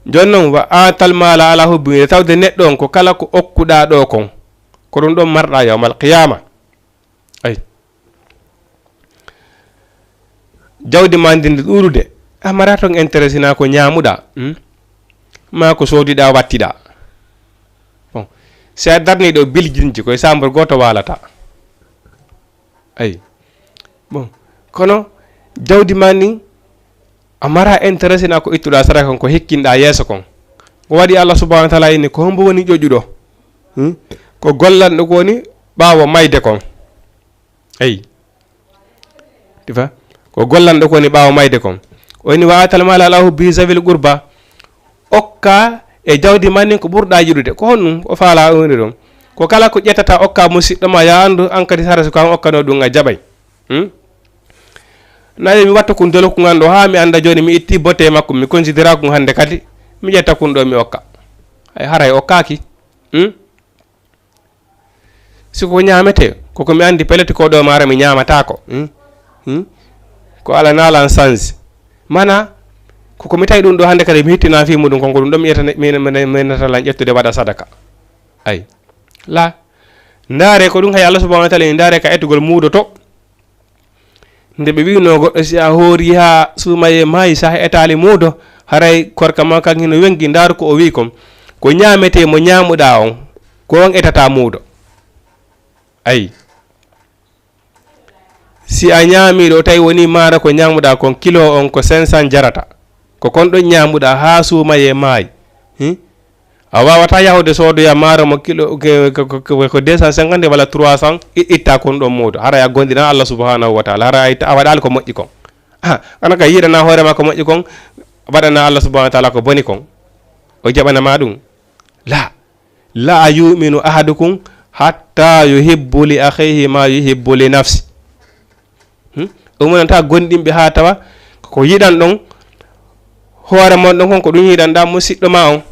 jonnon wa atal mala ala hubbi tawde neddo on ko kala ko okkuda do kon ko dum don marda yawmal qiyamah ay jawdi mandinde durude amara ton intéressina ko nyaamuda ma ko soodiɗa wattiɗa. Bon si a darniɗo biljinji koye chambre goto walata. Ayi bon kono jawdi ma ni a mara intéressé na ko ittuɗa sadaka kon ko hekkinɗa yeeso kon ko waɗi Allah subhanahu wa taala inni ko hombo woni ƴoƴuɗo ko gollanɗo ko woni ɓaawo mayde kon. Ayi tifa ko gollanɗo ko woni ɓaawo mayde kon o inni wa atal mala ala hubbihi zawil qurba okka e jawdi manni ko ɓurɗa yiɗude ko honɗum o faala woni ɗon ko kala ko ƴettata okka musidɗo ma ya andu an kadi sara ko an okkano ɗum a jaɓay. nayi mi watta kun dolo ko ganduɗo ha mi anda joni mi itti botte makko mi considéra kun hande kadi mi ƴetta kun ɗo mi okka ay haray okkaki. siko ñamete koko mi andi peleti ko ɗo mara mi ñamata ko ko ala nalan change mana koko mi tawi ɗum ɗo hande kadi mi hittina fi muɗum konko ɗum ɗo mi ƴetta mi natalan ƴettude waɗa sadaka. ay la ndaare ko ɗum hay Allah subhanahu wa taala ndaare ka ettugol muudoto nde ɓe wino goɗɗo si a hoori ha suumaye maayi sa etali muudo haray korka ma kan hino wengi ndaaru ko o wi kon ko ñamete mo ñamuɗa on ko on etata muudo. ayi si a ñamiɗo tawi woni mara ko ñamuɗa kon kilo on ko 500 jarata ko kon ɗon ñamuɗa ha suumaye maayi a wawata yahude soodoya maaro mo kilo ko 250 walla 300 itta kon ɗon muudo hara a gondina Allah subhanahu wa taala hara a waɗali ko moƴƴi kon kana ka yiɗana hoorema ko moƴƴi kon waɗana Allah subhanahu wa taala ko boni kon o jaɓanama ɗum la yuminu ahadukum hatta yuhibbu li akhihi ma yuhibbu li nafsi. ɗum wonanta gonɗinɓe ha tawa ko yiɗan ɗon hoore mon ɗon kon ko ɗum yiɗanɗa musidɗo ma on.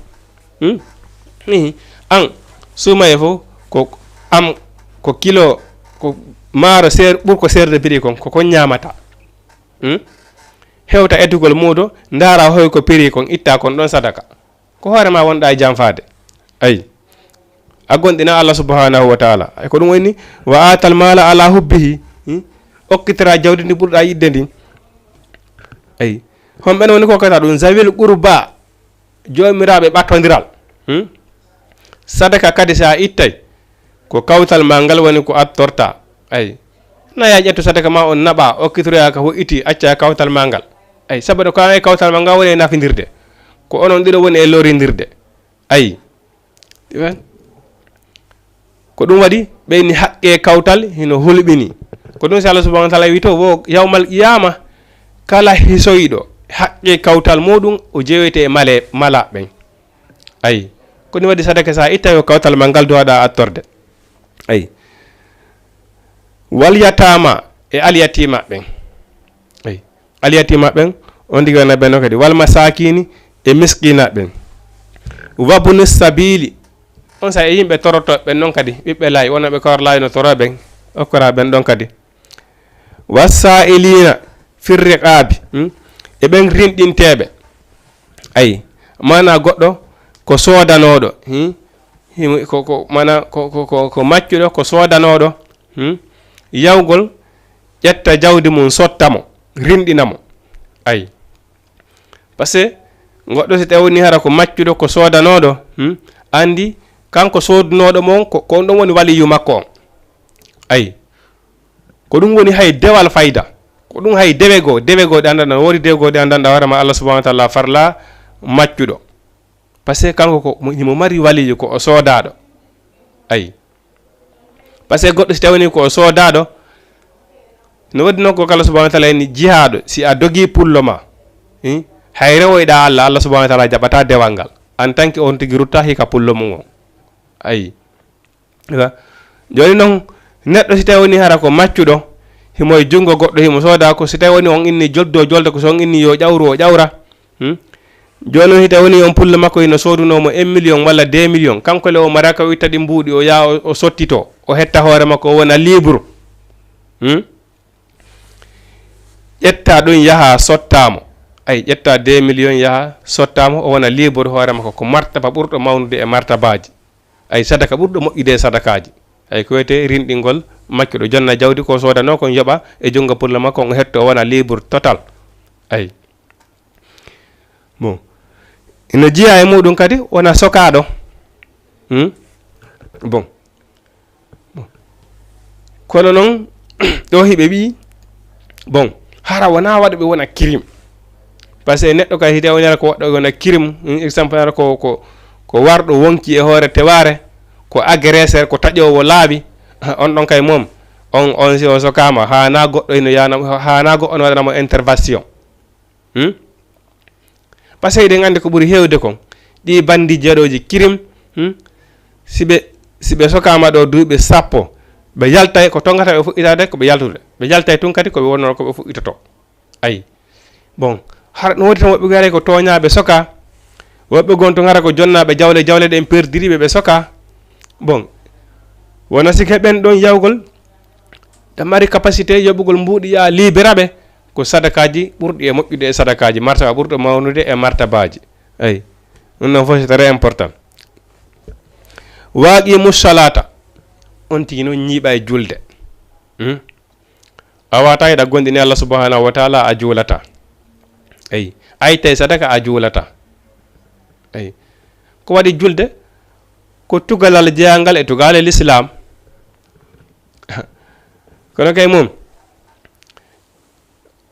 an sumaye fof ko am ko kilo ko maaro ɓurko serde prix kon koko ñamata hewta ettugol muudo ndaara hoy ko prix kon itta kon ɗon sadaka ko hoorema wonɗa e janfade. ayi a gonɗina Allah subhanahu wa taala ay ko ɗum woni wa atal mala ala hubbihi okkitira jawdi ndi ɓurɗa yidde ndi. ayi homɓene woni ko kata ɗum zawil qurba jomiraɓe ɓattodiral. sadaka kadi sa ittay ko kawtal ma ngal woni ko attorta. ay naya ƴettu sadaka ma on naɓa okkitoya ka ho iti acca kawtal ma ngal. ay sabaɗo ko e kawtal ma ngal woni e nafidirde ko onon ɗiɗo woni e loridirde. ayi ko ɗum waɗi ɓeyni haqqe kawtal hino hulɓini ko ɗum si Allah subhanahu wa taala wi to wo yawmal qiyama kala hisoyiɗo haqqe kawtal muɗum o jewete e mala ɓen. ayi ko ɗum waɗi sadaka sa itta yo kawtal ma ngal duwaɗa attorde. ayi wal yatama e alyatima ɓen. ayi alyatima ɓen on digana ɓen o kadi wal masakini e miskina ɓen wabnu sabili on sa e yimɓe torotoɓe ɓen noon kadi ɓiɓɓe laayi wonoɓe korlayi no toroɓen okkora ɓen ɗon kadi wasailina firriqabi e ɓen rinɗinteɓe. ayi mana goɗɗo ko soodanoɗo mana ko maccuɗo ko soodanoɗo yawgol ƴetta jawdi mum sottamo rinɗinamo. ayi par ce que goɗɗo si tawni hara ko maccuɗo ko soodanoɗo andi kanko soodunoɗo mon ko on ɗon woni waliyu makko on. ayi ko ɗum woni hay dewal fayda ko ɗum hay dewe goo ɗe andanɗa woodi dewe goo ɗe andanɗa warama Allah subhanahu wa taala farla maccuɗo par ce que kanko ko himo mari waliyu ko o soodaɗo. ayi par ce que goɗɗo si tawni ko o soodaɗo no waddi noon ko kala subhanahu wa taala ni jihaɗo si a dogi pullo ma hay rewoyɗa Allah subhanahu wa taala jaɓata dewal ngal en tant que on tigi rutta hika pullo mum o. ayi joni noon neɗɗo si tawi woni hara ko maccuɗo himo e junngo goɗɗo himo sooda ko si tawi woni on inni joldo jolde ko so on inni yo ƴawru o ƴawra joni noon si tawi woni on pullo makko hino soodunomo 1 million walla 2 million kanko le o maraka o itta ɗi mbuuɗi o yaa o sottito o hetta hoore makko o wona libre ƴetta ɗum yaha sottamo. ay ƴetta 2 million yaha sottamo o wona libre hoore makko ko martaba ɓurɗo mawnude e martabaji. ay sadaka ɓurɗo moƴƴude e sadakaji. ay ko wiyete rinɗingol maccuɗo jonna jawdi ko soodano kon yoɓa e junngo pulla makko on hetto o wona libre total. ay bon ina jiya e muɗum kadi wona sokaɗo bon kono noon ɗo hiɓe ɓi bon hara wona waɗa ɓe wona kirim par ce que neɗɗo ka hite wonera ko waɗɗo wona kirim exemple ara ko warɗo wonki e hoore teware ko agresseur ko taƴowo laaɓi on ɗon kay moom on si on sokama hana goɗɗo ino yana hana goɗɗo no waɗanamo intervention par ce que eɗen andi ko ɓuuri hewde kon ɗi bandi jeeɗoji kirim siɓe sokama ɗo duuɓi sappo ɓe yaltay ko tongata ɓe fuɗɗitade koɓe yaltude ɓe yaltay tun kadi koɓe wonno koɓe fuɗɗitoto ayi bon har no wodi tan woɓɓe gare ko toñaɓe soka woɓɓe gon to gara ko jonnaɓe jawle ɗen perdiriɓe ɓe soka bon wona sike ɓen ɗon yawgol ɗe mari capacité yoɓugol mbuɗi ya libéraɓe ko sadakaji ɓurɗi e moƴƴude e sadakaji martaba ɓurɗo mawnude e martabaji ayi ɗum noon fof c'est très important waaqi mussalata on tigi noon ñiiɓa e julde a wata e ɗaggonɗini Allah subhanahu wa taala a juulata ayi aytay sadaka a juulata ayi ko waɗi julde ko tugalal jeyangal e tugal l'islam kono kay mum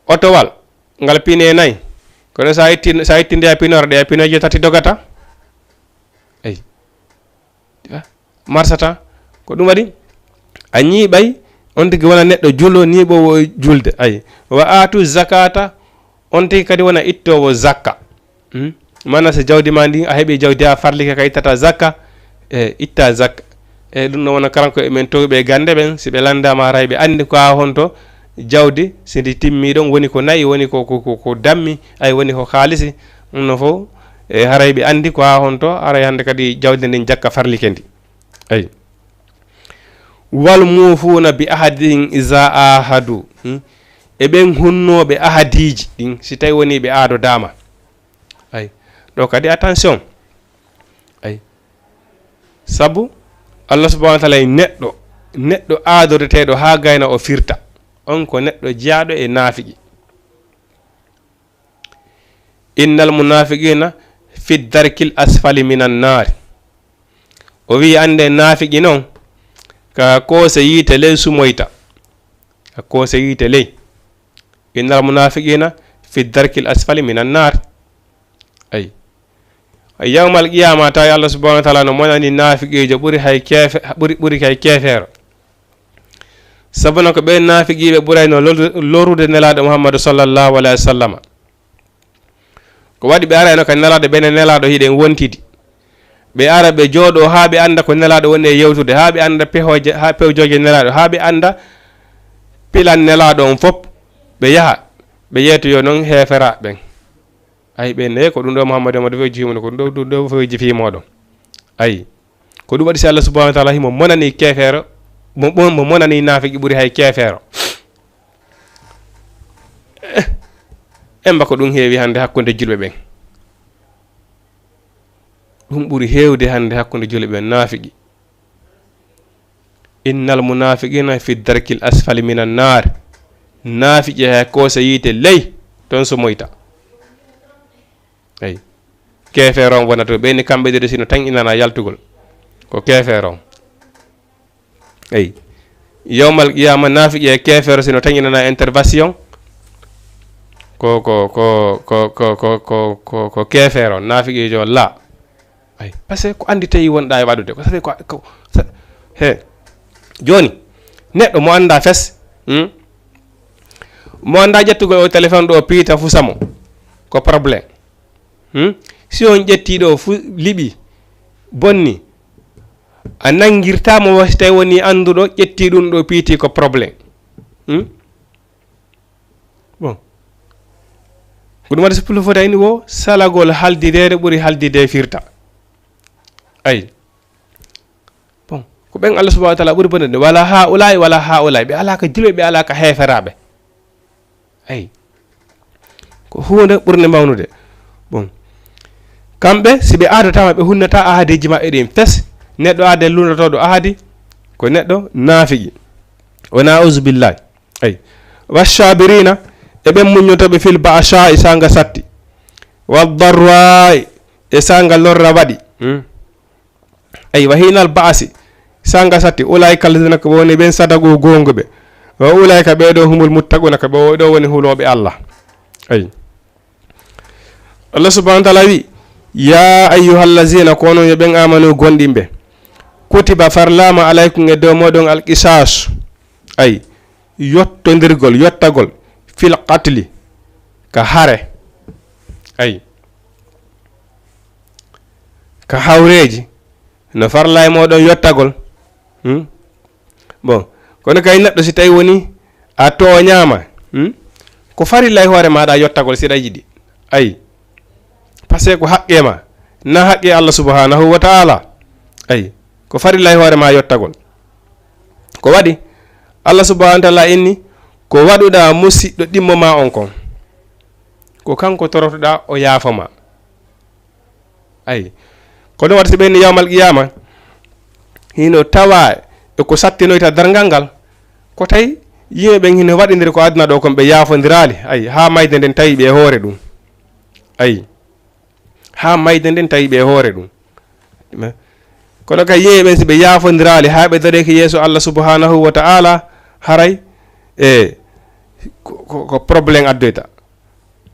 otowal ngal pine nayi kono sa ittinde a pinore ɗe a pinoje tati dogata ayi marsata ko ɗum waɗi a ñiiɓay on tigi wona neɗɗo julo niiɓowo julde ayi wa atu zakata on tigi kadi wona ittowo zakka mana so jawdi ma ndi a heeɓi jawdi a farlike ka ittata zakka itta zakka ɗum ɗon wona karanko emen towɓe gande ɓen si ɓe landama haray ɓe andi ko ha honto jawdi sidi timmi ɗon woni ko nayi woni ko dammi ay woni ko haalisi ɗum no fof haray ɓe andi ko ha honto haray hande kadi jawdi ndin jakka farlike ndi ayi wal mufuna bi ahadin iza ahadu e ɓen hunnoɓe ahadiji ɗin si tawi woni ɓe aadodama ayi ɗo kadi attention ayi sabu Allah subhanahu wa taala e neɗɗo aadoreteɗo ha gayna o firta on ko neɗɗo jeyaɗo e naafiqi innal munafiqina fi darkil asfali minan nar o wi ande naafiqi noon ka koose yiite ley sumoyta ka koose yiite ley innal munafiqina fi darkil asfali minan nar ay yawmal qiyama tawi Allah subhanahu wa taala no monani naafiqijo ɓuri kay keefeero sabu ko ɓe naafiqiɓe ɓurayno lorude nelaɗo Muhammadu sallallahu alayhi wa sallam ko waɗi ɓe arayno ka nelaɗo ɓene nelaɗo hiɗen wontidi ɓe ara ɓe jooɗo ha ɓe anda ko nelaɗo woni e yewtude ha ɓe anda pewjoje nelaɗo ha ɓe anda pilan nelaɗo on fop ɓe yaha ɓe yeetoyo noon heefera ɓen ayi ɓe ne ko ɗum ɗo Muhammadu mo defo jimum ko ɗum ɗo fo jifimoɗo ayi ko ɗum waɗi si Allah subhanahu wa taala himo monani keefeero mo monani naafiqi ɓuri hay keefeero emba ko ɗum heewi hande hakkunde julɓe ɓen ɗum ɓuri heewde hande hakkunde julɓe ɓen naafiqi innal munafiqina fi darkil asfali minan nar naafiqi hay koose yiite ley toon so moyta ay keefeero on wona to ɓeyni kamɓe de sino tan inana yaltugol ko keefeero on ay yawmal qiyama naafiqi e keefeero sino tan inana intervention ko keefeero naafiqijo la ay par ce que ko andi tawi wonɗa e waɗude ko safi ko he joni neɗɗo mo anda fes mo anda ƴettugol o téléphone ɗo piita fusamo ko probléme si on ƴettiɗo fu liɓi bonni a nangirtamo wasi tawi woni anduɗo ƴetti ɗum ɗo piiti ko probléme bon ko ɗum waɗa so pullo fotayni wo salagol haldidede ɓuuri haldide firta ay bon ko ɓen Allah subhanahu wa taala ɓuuri bonde wala ha ulay ɓe alaka julɓe ɓe alaka heeferaɓe ay ko hunde ɓurde mawnude bon kamɓe si ɓe aadotama ɓe hunnata ahadiji maɓɓe ɗin fes neɗɗo aade lundotoɗo ahadi ko neɗɗo naafiqi wona auzubillahi ay washabirina e ɓen muñotoɓe fil ba'sha'i sanga satti waddarra'i e sanga lorra waɗi ay wa hinal ba'asi sanga satti ulaika alladhina ko woni ben sadago gongoɓe wa ulaika ɓeɗo humul muttaquna ko ɓeɗo woni huloɓe Allah ay Allah subhanahu wa ta'ala wi ya ayyuhallazina kono yo ben amanu gondimɓe kutiba farlama alaykum e dow moɗon alqisas ay yottodirgol yottagol fil qatli ka hare ay ka hawreji no farla e moɗon yottagol bon kono kay neɗɗo si tawi woni a toñama ko farilla e hoore maɗa yottagol siɗa yiɗi ay par ce que ko haqqema na haqqe Allah subhanahu wa ta'ala ay ko farilla e hoore ma yottagol ko waɗi Allah subhanahu wa ta'ala inni ko waɗuɗa musidɗo ɗimmo ma on kon ko kanko torotoɗa o yaafama ay ko ɗum waɗa so ɓenni yawmal qiyama hino tawa e ko sattinoyta dargal ngal ko tawi yimɓe ɓen hino waɗidiri ko aduna ɗo kon ɓe yaafodirali ay ha mayde nden tawi ɓe hoore ɗum ay ha mayde nden tawi ɓe hoore ɗum kono kay yimɓe ɓen si ɓe yaafodirali ha ɓe dareki yeeso Allah subhanahu wa ta'ala haray e ko probléme addoyta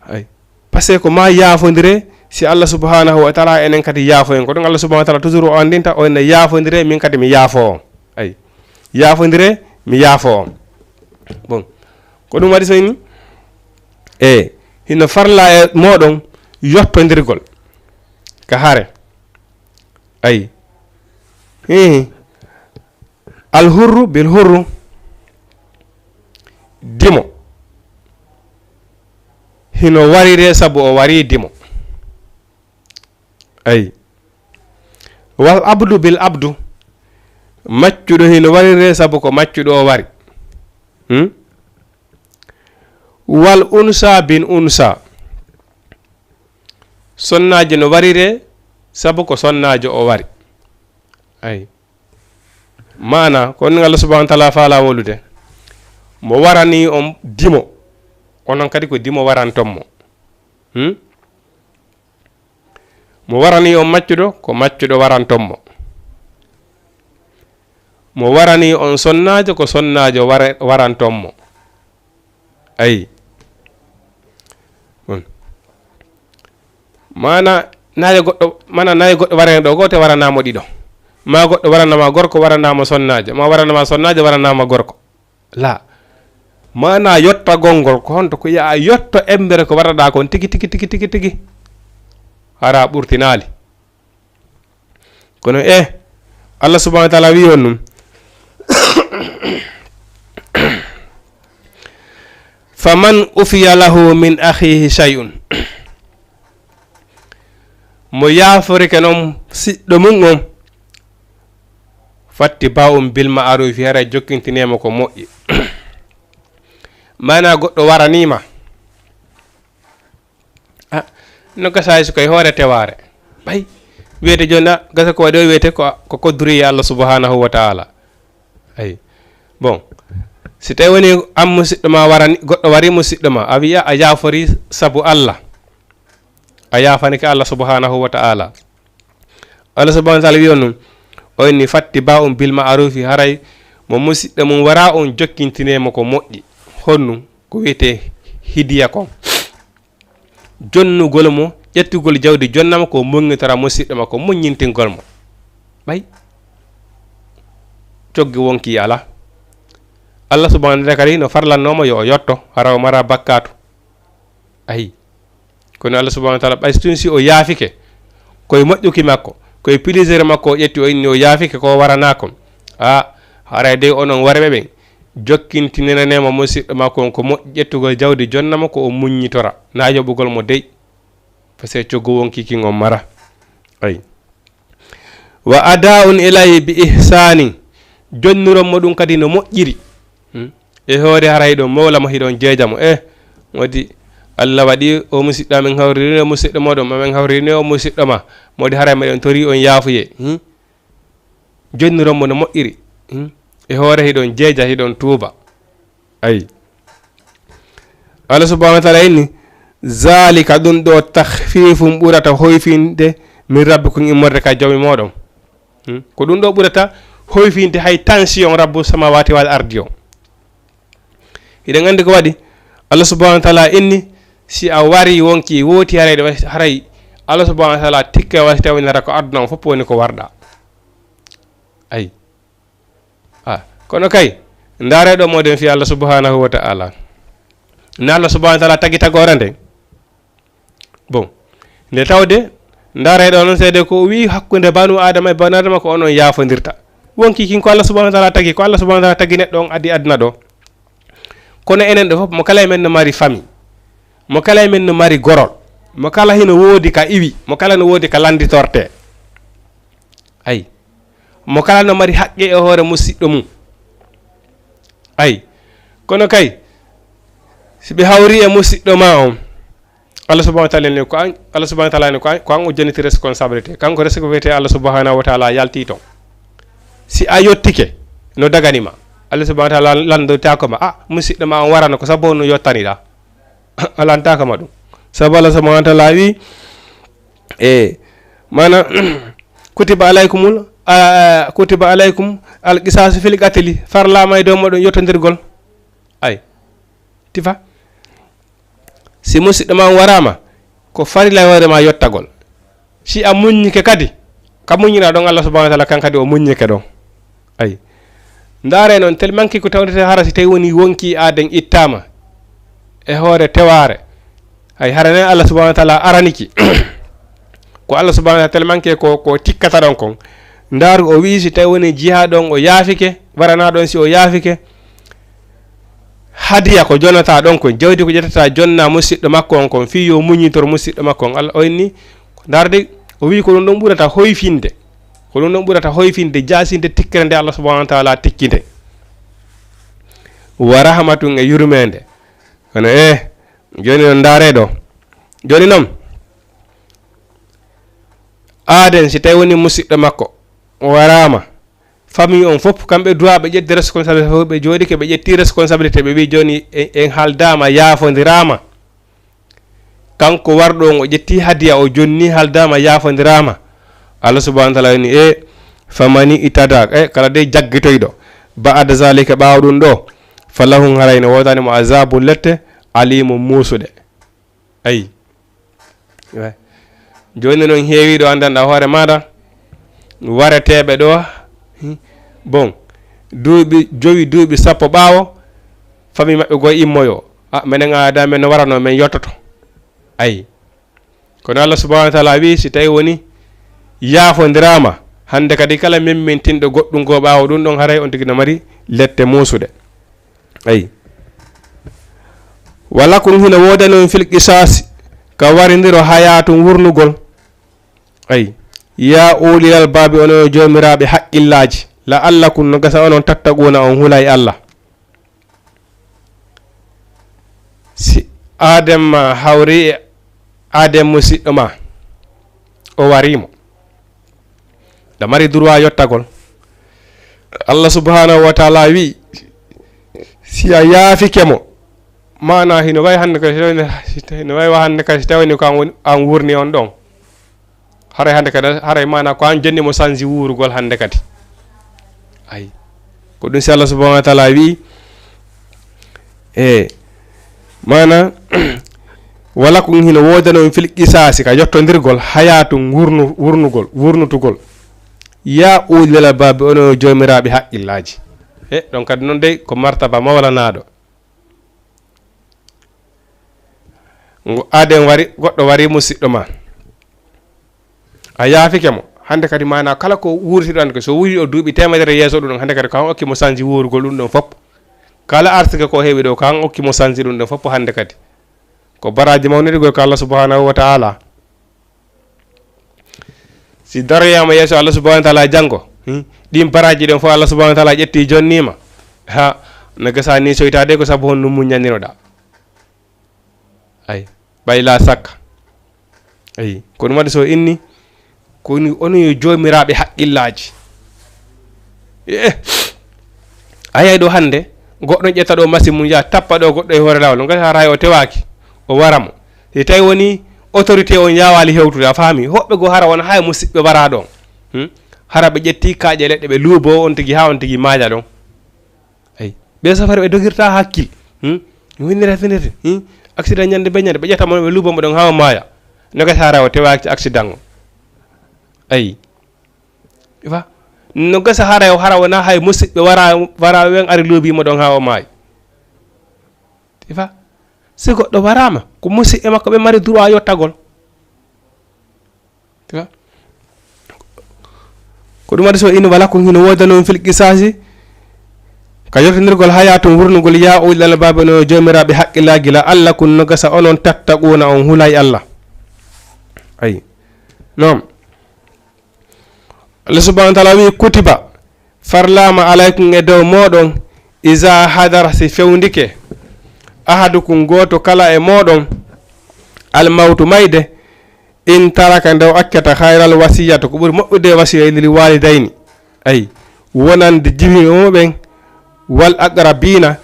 ay par ce que ko ma yaafodire si Allah subhanahu wa ta'ala enen kadi yaafo en ko ɗum Allah subhanahu wa ta'ala toujours o andinta o ene yaafodire min kadi mi yaafo on ay yaafodire mi yaafo on bon ko ɗum waɗi so ni e hino farla e moɗon yottodirgol ka hare ay al hurru bil hurru dimo hino warire sabu o wari dimo ay wal abdu bil abdu maccuɗo hino warire sabu ko maccuɗo o wari wal unsa bin unsa sonnajo no warire sabu ko sonnajo o wari ay mana ko Allah subhanahu wa ta'ala faala wolude mo warani on dimo onon kadi ko dimo warantommo mo warani on maccuɗo ko maccuɗo warantommo mo warani on sonnajo ko sonnajo warantommo ay mana naye goɗɗo warane ɗo goto waranamo ɗiɗo ma goɗɗo waranama gorko waranama sonnajo ma waranama sonnajo waranama gorko la mana yottagol ngol ko honto ko ya yotto embere ko waraɗa kon tigi hara ɓurtinali kono Allah subhanahu wa ta'ala wi on ɗum faman ufiya lahu min akhihi shay'un mo yaforike noon siɗɗo mum on fatti ba'um bil ma'ruf hara jokkintinema ko moƴƴi mana goɗɗo waranima no gasa so koye hoore teware ɓay wiyete joni gasa ko waɗi o wiyete ko kodduriya Allah subhanahu wa ta'ala ay bon si tawi woni an musidɗo ma warani goɗɗo wari musidɗo ma a wiya a yaafori sabu Allah a yaafanike Allah subhanahu wa ta'ala Allah subhanahu wa ta'ala wi on ɗum o inni fatti ba'um bil ma'rufi haray mo musidɗo mum wara on jokkintinema ko moƴƴi honnum ko wiyete hidiya kon jonnugol mo ƴettugol jawdi jonnama ko moŋŋitora musidɗo ma ko muññintingol mo ɓay coggi wonki ala Allah subhanahu wa ta'ala kadi no farlannomo yo o yotto hara o mara bakkatu ayi kono Allah subhanahu wa ta'ala ɓay tun si o yaafike koye moƴƴuki makko koye plaisir makko o ƴetti o inni o yaafike ko warana kon haray de onon warɓe ɓen jokkintinanema musidɗo makko ko moƴƴi ƴettugol jawdi jonnama ko o muññitora na yoɓugol mo dey par ce que coggu wonkiki on mara ay wa ada'un ilayhi bi ihsanin jonnironmo ɗum kadi no moƴƴiri e hoore haray ɗo mawlamo hiɗon jeejamo modi Allah waɗi o musidɗo amen hawrini o musidɗo moɗon mamen hawrini o musidɗo ma modi haray meɗen tori on yaafuye jonnironmo no moƴƴiri e hoore hiɗon jeeja hiɗon tuuba ay Allah subhanahu wa ta'ala inni zalika ɗum ɗo tahfifum ɓurata hoyfinde min rabbikum immorde ka jawmi moɗon ko ɗum ɗo ɓurata hoyfinde hay tension rabbu samawati wal ardi o hiɗen andi ko waɗi Allah subhanahu wa ta'ala inni si a wari wonki woti haray Allah subhanahu wa ta'ala tikka wasi tawinara ko aduna o fof woni ko warɗa ay kono kay ndareɗo moɗen fi Allah subhanahu wa ta'ala na Allah subhanahu wa ta'ala tagi tagore nde bon nde tawde ndareɗo noon seede ko wi hakkunde banu adama e banu adama ko onon yafondirta wonki kin ko Allah subhanahu wa ta'ala tagi ko Allah subhanahu wa ta'ala tagi neɗɗo on adi aduna ɗo kono enen ɗo fof mo kala men no mari famille mo kala men no mari gorol mo kala hino woodi ka iwi mo kala no woodi ka landitorte ay mo kala no mari haqqe e hoore musidɗo mum ay kono kay si ɓe hawri e musidɗo ma on Allah subhanahu wa ta'ala ne ko an Allah subhanahu wa ta'ala ne ko an o joniti responsabilité kanko responsabilité Allah subhanahu wa ta'ala yalti ton si a yottike no daganima Allah subhanahu wa ta'ala landotako ma musidɗo ma on warano ko sabu no yottani ɗa alantaka ma ɗum sabu Allah subhanahu wa ta'ala wi mana kutiba alaykum alqisasu fil qatli farlama e dow moɗon yottodirgol ay tifa si musidɗo ma warama ko farila hoore ma yottagol si a muññike kadi ka muññina ɗon Allah subhanahu wa ta'ala kan kadi o muññike ɗon ay ndaare noon tel manki ko tawdete hara si tawi woni wonki aden ittama e hoore teware ay harane Allah subhanahu wa ta'ala araniki ko Allah subhanahu wa ta'ala tel manki ko tikkata ɗon kon ndaaru o wi si tawi woni jiha ɗon o yaafike warana ɗon si o yaafike hadiya ko jonata ɗon kon jawdi ko ƴettata jonna musidɗo makko on kon fi yo muñitor musidɗo makko on Allah o inni darde o wi ko ɗum ɗon ɓurata hoyfinde ko ɗum ɗon ɓurata hoyfinde jasinde tikkere nde Allah subhanahu wa ta'ala tikkinde wa rahmatun e yurmede kono joni non ndaare ɗo joni noon aaden si tawi woni musidɗo makko o warama famille on fof kamɓe duwa ɓe ƴetti responsabilité fof ɓe jooɗike ɓe ƴetti responsabilité ɓe wi joni en haaldama yaafodirama kanko warɗo on o ƴetti hadiya o jonni haaldama yaafodirama Allah subhanahu wa ta'ala ni famani itada kala de jaggitoyɗo ba'da zalika ɓaawo ɗum ɗo falahum harayno wodani mo azabu lette alimu musuɗe ayi joni noon heewiɗo andanɗa hoore maɗa wareteɓe ɗo bon duuɓi 10 ɓaawo famille maɓɓe goye immoyo minen aada men no warano men yottoto ayi kono Allah subhanahu wa ta'ala wi si tawi woni yaafodirama hande kadi kala memmintinɗo goɗɗum go ɓaawo ɗum ɗon haray on tigi no mari lette musuɗe ayi wala ko hino wodani on fil qisasi ka waridiro hayatum wurnugol ayi ya ulilal babi onon jomiraɓe haqqillaji la allakum no gasa onon tattaquna on hulay Allah si adem hawri adem musidɗo ma o warimo da mari droit yottagol Allah subhanahu wa ta'ala wi si a yaafike mo mana hino way hande ko hino way hande ka tawni ko an wurni on ɗon haray hande kadi haray mana ko an jonni mo sanji wurugol hande kadi ay ko ɗum si Allah subhanahu wa ta'ala wi mana wala ko hino wodano fil qisasi ka yottodirgol hayatum wurnutugol ya ulil babi ono jomiraɓe haqqillaji ɗon kadi noon dey ko martaba mawlanaɗo ngo aden wari goɗɗo wari musidɗo ma a yaafike mo hande kadi mana kala ko wurtiɗo ande ko so wuri o duuɓi temedere yeeso ɗum hande kadi ko han okki mo sanji wurugol ɗum ɗon fopp kala article ko heewi ɗo ko han okki mo sanji ɗum ɗon fopp hande kadi ko baraji mawniɗigol ko Allah subhanahu wa ta'ala si daroyama yeeso Allah subhanahu wa ta'ala janggo ɗin baraji ɗon fof Allah subhanahu wa ta'ala ƴetti jonnima no gasa ni soytade ko sabu honno muñaninoɗa ay ɓayla sakka ayi ko ɗum waɗi so inni koni ono yo jomiraɓe haqqillaji ayay ɗo hande goɗɗo ƴetta ɗo machine mum ya tappa ɗo goɗɗo e hoore lawol no gasa hay o tewaki o waramo si tawi woni autorité on yawali hewtude a faami hoɓɓe go hara wona hay musidɓe wara ɗon hara ɓe ƴetti kaaƴe leɗɗe ɓe luubo on tigi ha on tigi maaja ɗon ay ɓe safari ɓe dogirta hakkil windirete accident ñande be ñande ɓe ƴetta mon ɓe luubomo ɗon ha maaya no gasa hara o tewaki accident o ay ifa no gasa hara o hara wona hay musidɓe wara wen ari luubimo ɗon ha o maayi ifa si goɗɗo warama ko musidɓe makko ɓe mari droit yottagol ifa ko ɗum waɗi so ina wala ko hino woda noon fil qisasi ka yortinirgol hayatum wurnugol ya ulil albabe no jomiraɓe haqqillaji la allah kun no gasa onon tattaquna on hulay allah ay non Allah subhanahu wa ta'ala wi kutiba farlama alaykum e dow moɗon isa hadara si fewndike ahadukum goto kala e moɗon almawtu mayde in taraka ndew accata hayral wasiyata ko ɓuri moƴƴude wasiya lil walidayni ay wonande jiwimoɓen wal aqrabina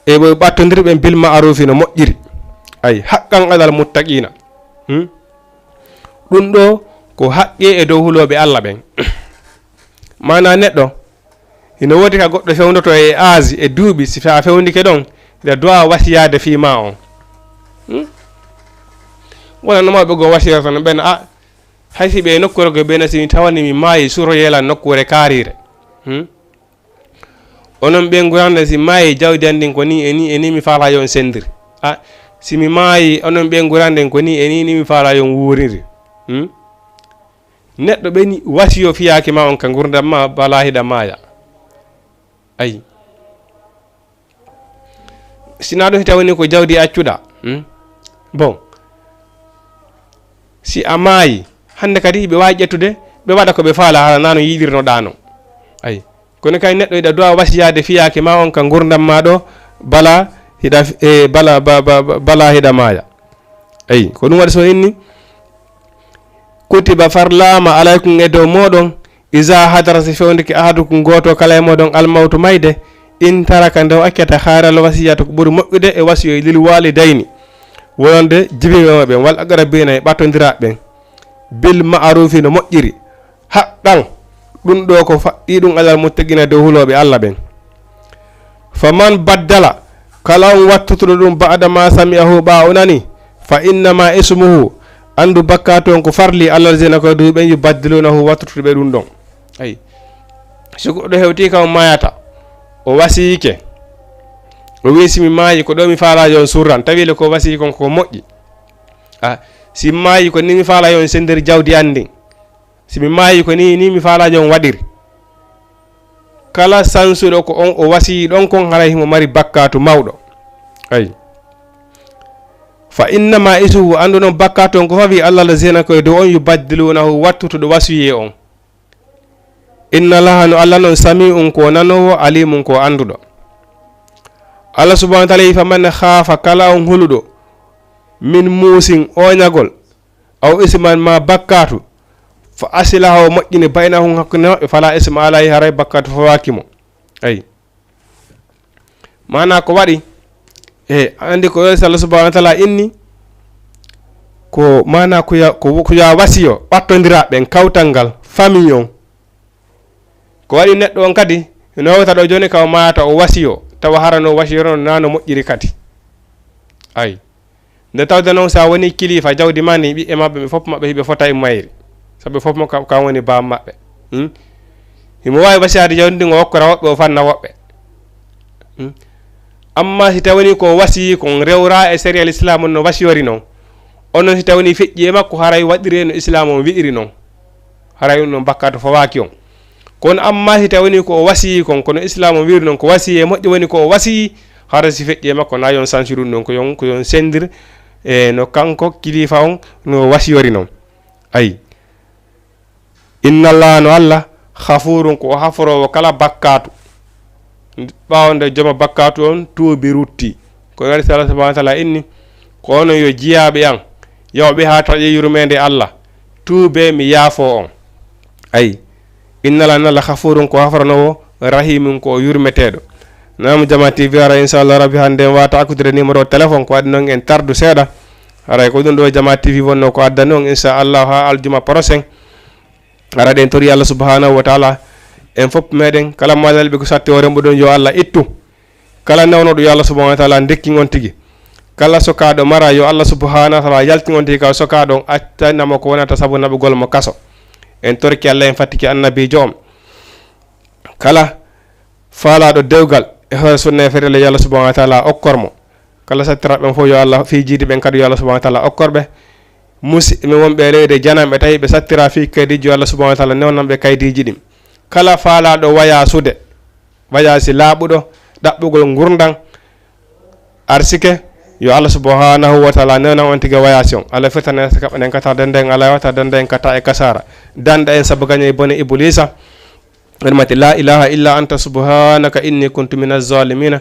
e ɓe ɓattodirɓe bil ma'rufi no moƴƴiri ay haqqan alal muttaqina ɗum ɗo ko haqqe e dow huloɓe Allah ɓen mana neɗɗo ina wodi ka goɗɗo fewndoto e âge e duuɓi si fa fewndike ɗon ida dowa wasiyade fima on wona no mawɓe go wasiyata tan ɓen a haysi ɓe nokkure ko ɓena simi tawani mi maayi suro yelan nokkure kaarire onon ɓe gurande si maayi jawdi andin ko ni e ni mi faala yon sendiri a simi maayi onon ɓe gurande ko ni e ni mi faala yon wuuriri neɗɗo ɓeni wasiyo fiyaki ma on ka gurdam ma bala hiɗa maaya ayi sina ɗum si tawani ko jawdi accuɗa bon si a maayi hande kadi ɓe wawi ƴettude ɓe waɗa ko ɓe faala hala nano yiɗirno ɗano ayi kono kay neɗɗo ida dowa wasiyade fiyaki ma on ka gurdam ma ɗo bala hiɗa bala hiɗa maaya ayi ko ɗum waɗi so inni kutiba farlama alaykum e dow moɗon isa hadara si fewndike ahadukum goto kala e moɗon almawtu mayde in taraka ndew accata hayral wasiyata ko ɓuri moƴƴude e wasiyo lil walidayni wonde jibiɓe ɓen wal aqrabina e ɓattodiraɓe ɓen bil ma'rufi no moƴƴiri haqqan ɗum ɗo ko faɗɗi ɗum alal muttaqina dow huloɓe Allah ɓen faman baddala kala on wattutuɗo ɗum ba'da ma sami'ahu ɓa o nani fa innama ismuhu andu bakkato on ko farli allah zina ko du ɓen yubaddilunahu wattutuɓe ɗum ɗon ayi so goɗɗo hewti kam mayata o wasiyike o wi simi maayi ko ɗo mi faala yon surran tawile ko wasiyi kon ko moƴƴi a si maayi ko ni mi faala yon sendiri jawdi andin simi maayi ko ni mi faala yon waɗiri kala sansuɗo ko on o wasiyi ɗon kon haray himo mari bakkatu mawɗo ayi fa innama isuhu andu noon bakkatu on ko fawi allah la zina koye dow on yubaddilunahu wattutuɗo wasiye on inna laha no allah noon sami'un ko nanowo alimun ko anduɗo Allah subhanahu wa ta'ala yi faman khafa kala on huluɗo min muusin oñagol aw isman ma bakkatu fa asilahu moƴƴini baynahum hakkunde maɓɓe fala isma alayhi haray bakkatu fawakimo ayi mana ko waɗi andi ko Allah subhanahu wa ta'ala inni ko mana ko ya wasiyo ɓattodiraɓen kawtal famille on ko waɗi neɗɗo on kadi no wawta ɗo joni kaw mayata o wasiyo tawa harano wasiyono nano moƴƴiri kadi ay nde tawde noon sa woni kilifa jawdi ma ni ɓiɓɓe mabɓe ɓe fof maɓɓe hiɓe fota e mayri sabu fof mo kam woni bam maɓɓe himo wawi wasiyade jawdi ndi o hokkora woɓɓe o fanna woɓɓe amma si tawani ko wasiyi kon rewra e sérial islam on no wasiyori noon onon si tawani feƴƴi e makko haray waɗiri no islam on wi'iri noon haray ɗum noon bakkato fawaki on kono amma si tawani ko wasiyi kon kono islam o wiiri noon ko wasiyi e moƴƴi woni ko wasiyi hara si feƴƴi e makko na yon censurum noon ko yon sendir e no kanko kilifa on no wasiyori noon ayi inna allah no allah khafurun ko haforowo kala bakkatu ɓawde joma bakkatu on tuubi rutti ko waɗi Allah subhanahu wa ta'ala inni ko ono yo jiyaɓe an yawɓe ha taƴe yurmede Allah tuube mi yaafo on ayi inna la nalla khafurun ko hafranowo rahimun ko yurmeteɗo nam jama tv ara inchallah rabbi hande wata akkudire numéro téléphone ko waɗi noon en tardu seeɗa aray ko ɗum ɗo Jama TV wonno ko addani on inchallah ha aljuma prochain ara ɗen tori Allah subhanahu wa taala en fof meɗen kala madalɓe ko satti o rembo ɗon yo Allah ittu kala nawnoɗo yo Allah subhanahu wa taala dekki on tigi kala sokaɗo mara yo Allah subhanahu wa taala yalti on tigi ka sokaɗo accanamo ko wonata sabu naɓugol mo kaso en torki Allah en fattiki annabijo on kala faalaɗo dewgal e hoore sunna e ferele yo Allah subhanahu wa taala okkormo kala sattiraɓe fof yo Allah fiijide ɓen kadi yo Allah subhanahu wa taala okkorɓe musidɓe wonɓe leyde janamɓe tawi ɓe sattira fi kaydijo yo Allah subhanahu wa taala newnanɓe kaydiji ɗin kala faalaɗo wayasude wayasi laaɓuɗo ɗaɓɓugol gurdan arsike yo Allah subhanahu wa taala newnan on tigui wayasi on Allah firtane kaɓanen kata dende en ala wata dende en kata e kasara danda en saabu gagne bone iblisa ونمت لا إله إلا أنت سبحانك إني كنت من الظالمين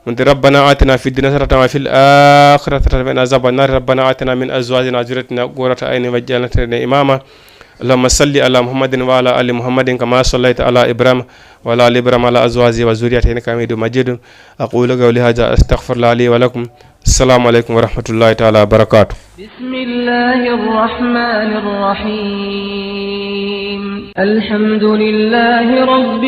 وانت ربنا آتنا في الدنيا حسنة وفي الآخرة حسنة وقنا عذاب النار ربنا آتنا من أزواجنا وذريتنا قرة أعين واجعلنا إماما اللهم صل على محمد وعلى آل محمد كما صليت على إبراهيم وعلى آل إبراهيم على أزواجه وذريته إنك حميد مجيد أقول قولي هذا أستغفر الله لي ولكم السلام عليكم ورحمة الله تعالى وبركاته بسم الله الرحمن الرحيم الحمد لله رب